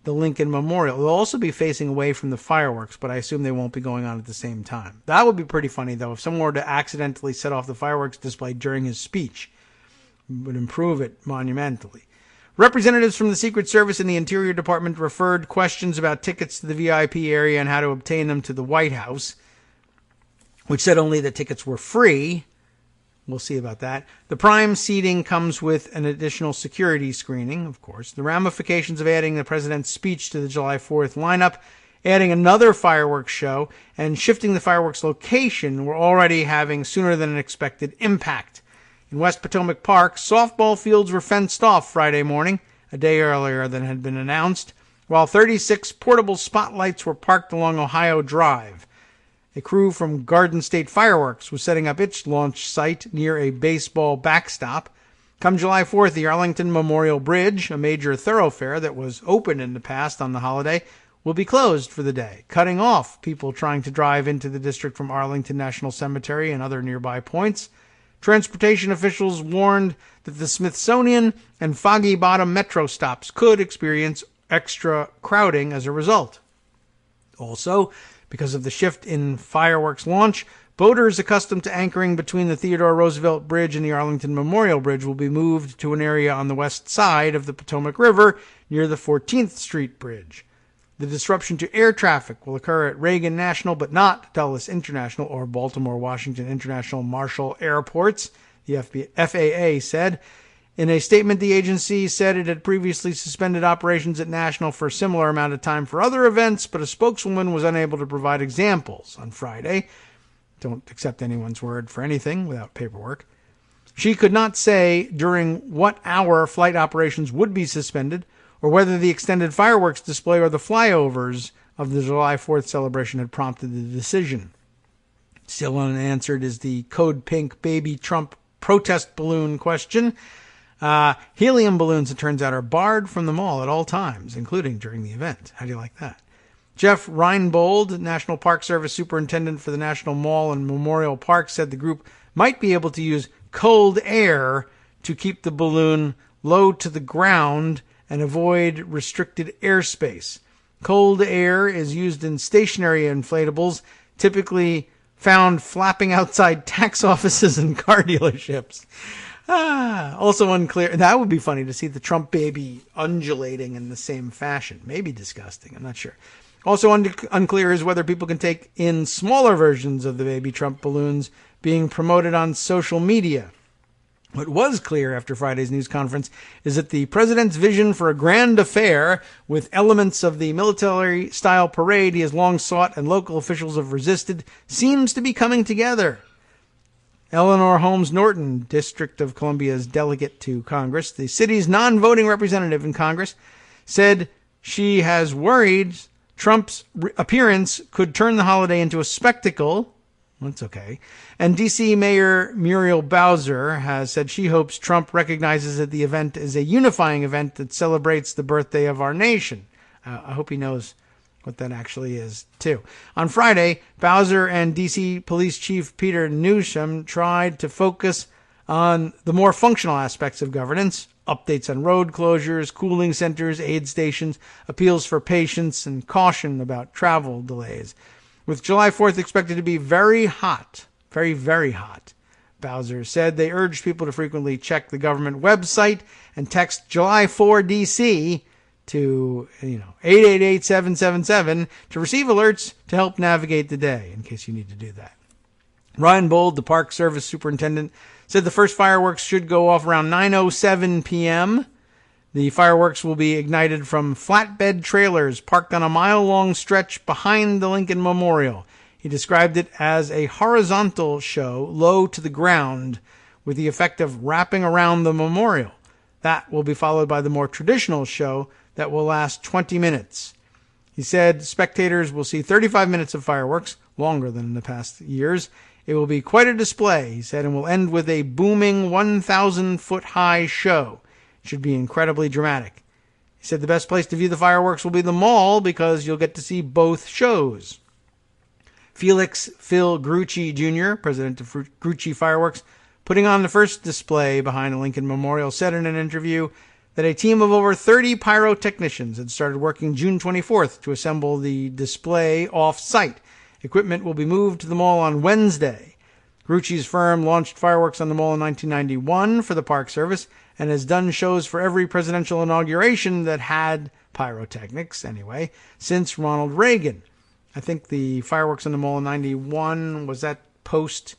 the Lincoln Memorial. They'll also be facing away from the fireworks, but I assume they won't be going on at the same time. That would be pretty funny, though, if someone were to accidentally set off the fireworks display during his speech. It would improve it monumentally. Representatives from the Secret Service and the Interior Department referred questions about tickets to the VIP area and how to obtain them to the White House, which said only that tickets were free. We'll see about that. The prime seating comes with an additional security screening, of course. The ramifications of adding the president's speech to the July 4th lineup, adding another fireworks show, and shifting the fireworks location were already having sooner than expected impact. In West Potomac Park, softball fields were fenced off Friday morning, a day earlier than had been announced, while 36 portable spotlights were parked along Ohio Drive. A crew from Garden State Fireworks was setting up its launch site near a baseball backstop. Come July 4th, the Arlington Memorial Bridge, a major thoroughfare that was open in the past on the holiday, will be closed for the day, cutting off people trying to drive into the district from Arlington National Cemetery and other nearby points. Transportation officials warned that the Smithsonian and Foggy Bottom metro stops could experience extra crowding as a result. Also, because of the shift in fireworks launch, boaters accustomed to anchoring between the Theodore Roosevelt Bridge and the Arlington Memorial Bridge will be moved to an area on the west side of the Potomac River near the 14th Street Bridge. The disruption to air traffic will occur at Reagan National but not Dulles International or Baltimore-Washington International Marshall airports, the FAA said. In a statement, the agency said it had previously suspended operations at National for a similar amount of time for other events, but a spokeswoman was unable to provide examples on Friday. Don't accept anyone's word for anything without paperwork. She could not say during what hour flight operations would be suspended or whether the extended fireworks display or the flyovers of the July 4th celebration had prompted the decision. Still unanswered is the Code Pink Baby Trump protest balloon question. Helium balloons, it turns out, are barred from the mall at all times, including during the event. How do you like that? Jeff Reinbold, National Park Service Superintendent for the National Mall and Memorial Park, said the group might be able to use cold air to keep the balloon low to the ground and avoid restricted airspace. Cold air is used in stationary inflatables, typically found flapping outside tax offices and car dealerships. Also unclear. That would be funny to see the Trump baby undulating in the same fashion. Maybe disgusting. I'm not sure. Also unclear is whether people can take in smaller versions of the baby Trump balloons being promoted on social media. What was clear after Friday's news conference is that the president's vision for a grand affair with elements of the military-style parade he has long sought and local officials have resisted seems to be coming together. Eleanor Holmes Norton, District of Columbia's delegate to Congress, the city's non-voting representative in Congress, said she has worried Trump's appearance could turn the holiday into a spectacle, That's okay. And D.C. Mayor Muriel Bowser has said she hopes Trump recognizes that the event is a unifying event that celebrates the birthday of our nation. I hope he knows what that actually is, too. On Friday, Bowser and D.C. Police Chief Peter Newsham tried to focus on the more functional aspects of governance, updates on road closures, cooling centers, aid stations, appeals for patience, and caution about travel delays. With July 4th expected to be very hot, very, very hot, Bowser said they urged people to frequently check the government website and text July 4 DC to 888-777 to receive alerts to help navigate the day, in case you need to do that. Ryan Bold, the Park Service superintendent, said the first fireworks should go off around 9:07 p.m. The fireworks will be ignited from flatbed trailers parked on a mile-long stretch behind the Lincoln Memorial. He described it as a horizontal show, low to the ground, with the effect of wrapping around the memorial. That will be followed by the more traditional show that will last 20 minutes. He said spectators will see 35 minutes of fireworks, longer than in the past years. It will be quite a display, he said, and will end with a booming 1,000-foot-high show. It should be incredibly dramatic. He said the best place to view the fireworks will be the mall because you'll get to see both shows. Felix Phil Grucci Jr., president of Grucci Fireworks, putting on the first display behind the Lincoln Memorial, said in an interview that a team of over 30 pyrotechnicians had started working June 24th to assemble the display off-site. Equipment will be moved to the mall on Wednesday. Grucci's firm launched fireworks on the mall in 1991 for the Park Service and has done shows for every presidential inauguration that had pyrotechnics, anyway, since Ronald Reagan. I think the fireworks on the mall in 91 was that post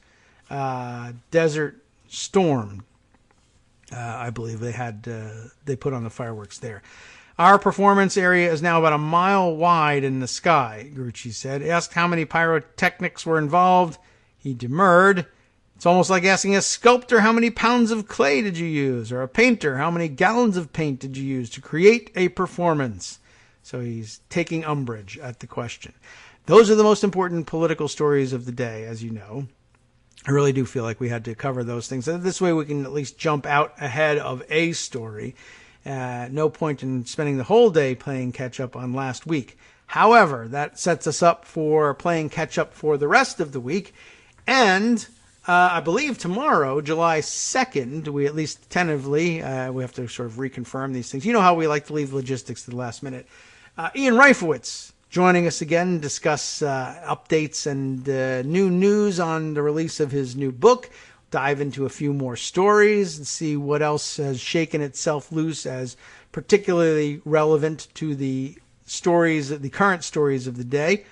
Desert Storm. I believe they put on the fireworks there. Our performance area is now about a mile wide in the sky, Grucci said. Asked how many pyrotechnics were involved, he demurred. It's almost like asking a sculptor how many pounds of clay did you use, or a painter how many gallons of paint did you use to create a performance. So he's taking umbrage at the question. Those are the most important political stories of the day, as you know. I really do feel like we had to cover those things. This way we can at least jump out ahead of a story. No point in spending the whole day playing catch-up on last week. However, that sets us up for playing catch-up for the rest of the week. And I believe tomorrow, July 2nd, we at least tentatively, we have to sort of reconfirm these things. You know how we like to leave logistics to the last minute. Ian Reifowitz joining us again, discuss updates and new news on the release of his new book. Dive into a few more stories and see what else has shaken itself loose as particularly relevant to the stories, the current stories of the day.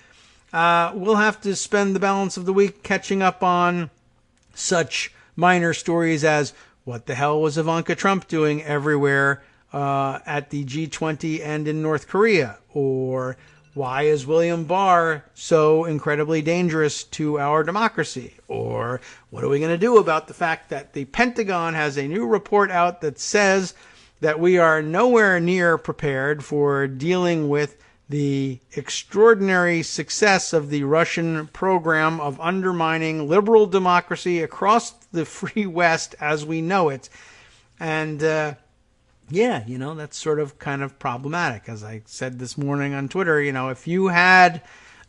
We'll have to spend the balance of the week catching up on such minor stories as what the hell was Ivanka Trump doing everywhere at the G20 and in North Korea, or why is William Barr so incredibly dangerous to our democracy? Or what are we going to do about the fact that the Pentagon has a new report out that says that we are nowhere near prepared for dealing with the extraordinary success of the Russian program of undermining liberal democracy across the free West as we know it. And yeah, that's sort of kind of problematic. As I said this morning on Twitter, if you had,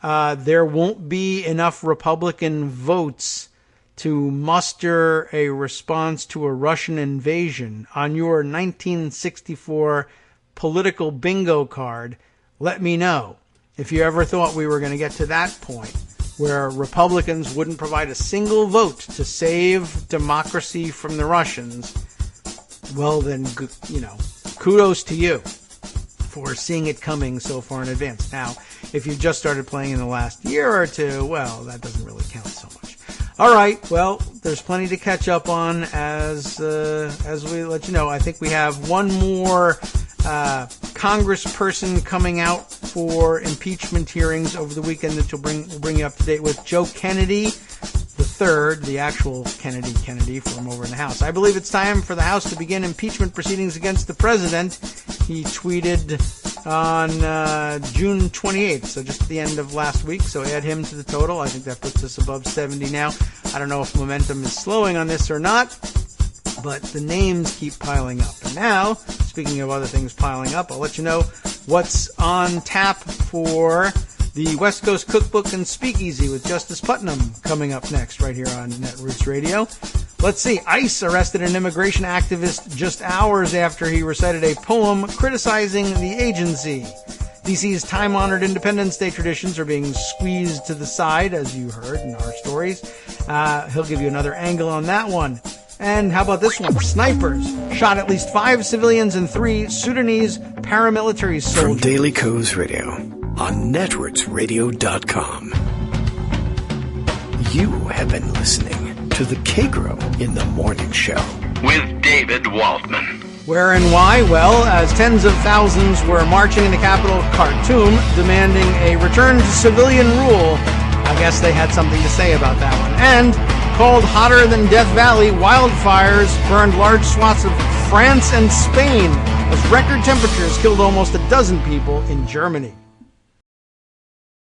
there won't be enough Republican votes to muster a response to a Russian invasion on your 1964 political bingo card, let me know. If you ever thought we were going to get to that point where Republicans wouldn't provide a single vote to save democracy from the Russians, well then, kudos to you for seeing it coming so far in advance. Now, if you've just started playing in the last year or two, well, that doesn't really count so much. All right, well, there's plenty to catch up on as we let you know. I think we have one more congressperson coming out for impeachment hearings over the weekend that we'll bring you up to date with. Joe Kennedy the third, the actual Kennedy from over in the House. I believe it's time for the House to begin impeachment proceedings against the president. He tweeted on June 28th, so just at the end of last week. So add him to the total. I think that puts us above 70 now. I don't know if momentum is slowing on this or not, but the names keep piling up. And now, speaking of other things piling up, I'll let you know what's on tap for the West Coast Cookbook and Speakeasy with Justice Putnam coming up next right here on Netroots Radio. Let's see. ICE arrested an immigration activist just hours after he recited a poem criticizing the agency. D.C.'s time-honored Independence Day traditions are being squeezed to the side, as you heard in our stories. He'll give you another angle on that one. And how about this one? Snipers shot at least 5 civilians and 3 Sudanese paramilitary soldiers. From Daily Kos Radio on netrootsradio.com. You have been listening to the Kagro in the Morning Show with David Waldman. Where and why? Well, as tens of thousands were marching in the capital Khartoum demanding a return to civilian rule, I guess they had something to say about that one. And called hotter than Death Valley, wildfires burned large swaths of France and Spain as record temperatures killed almost a dozen people in Germany.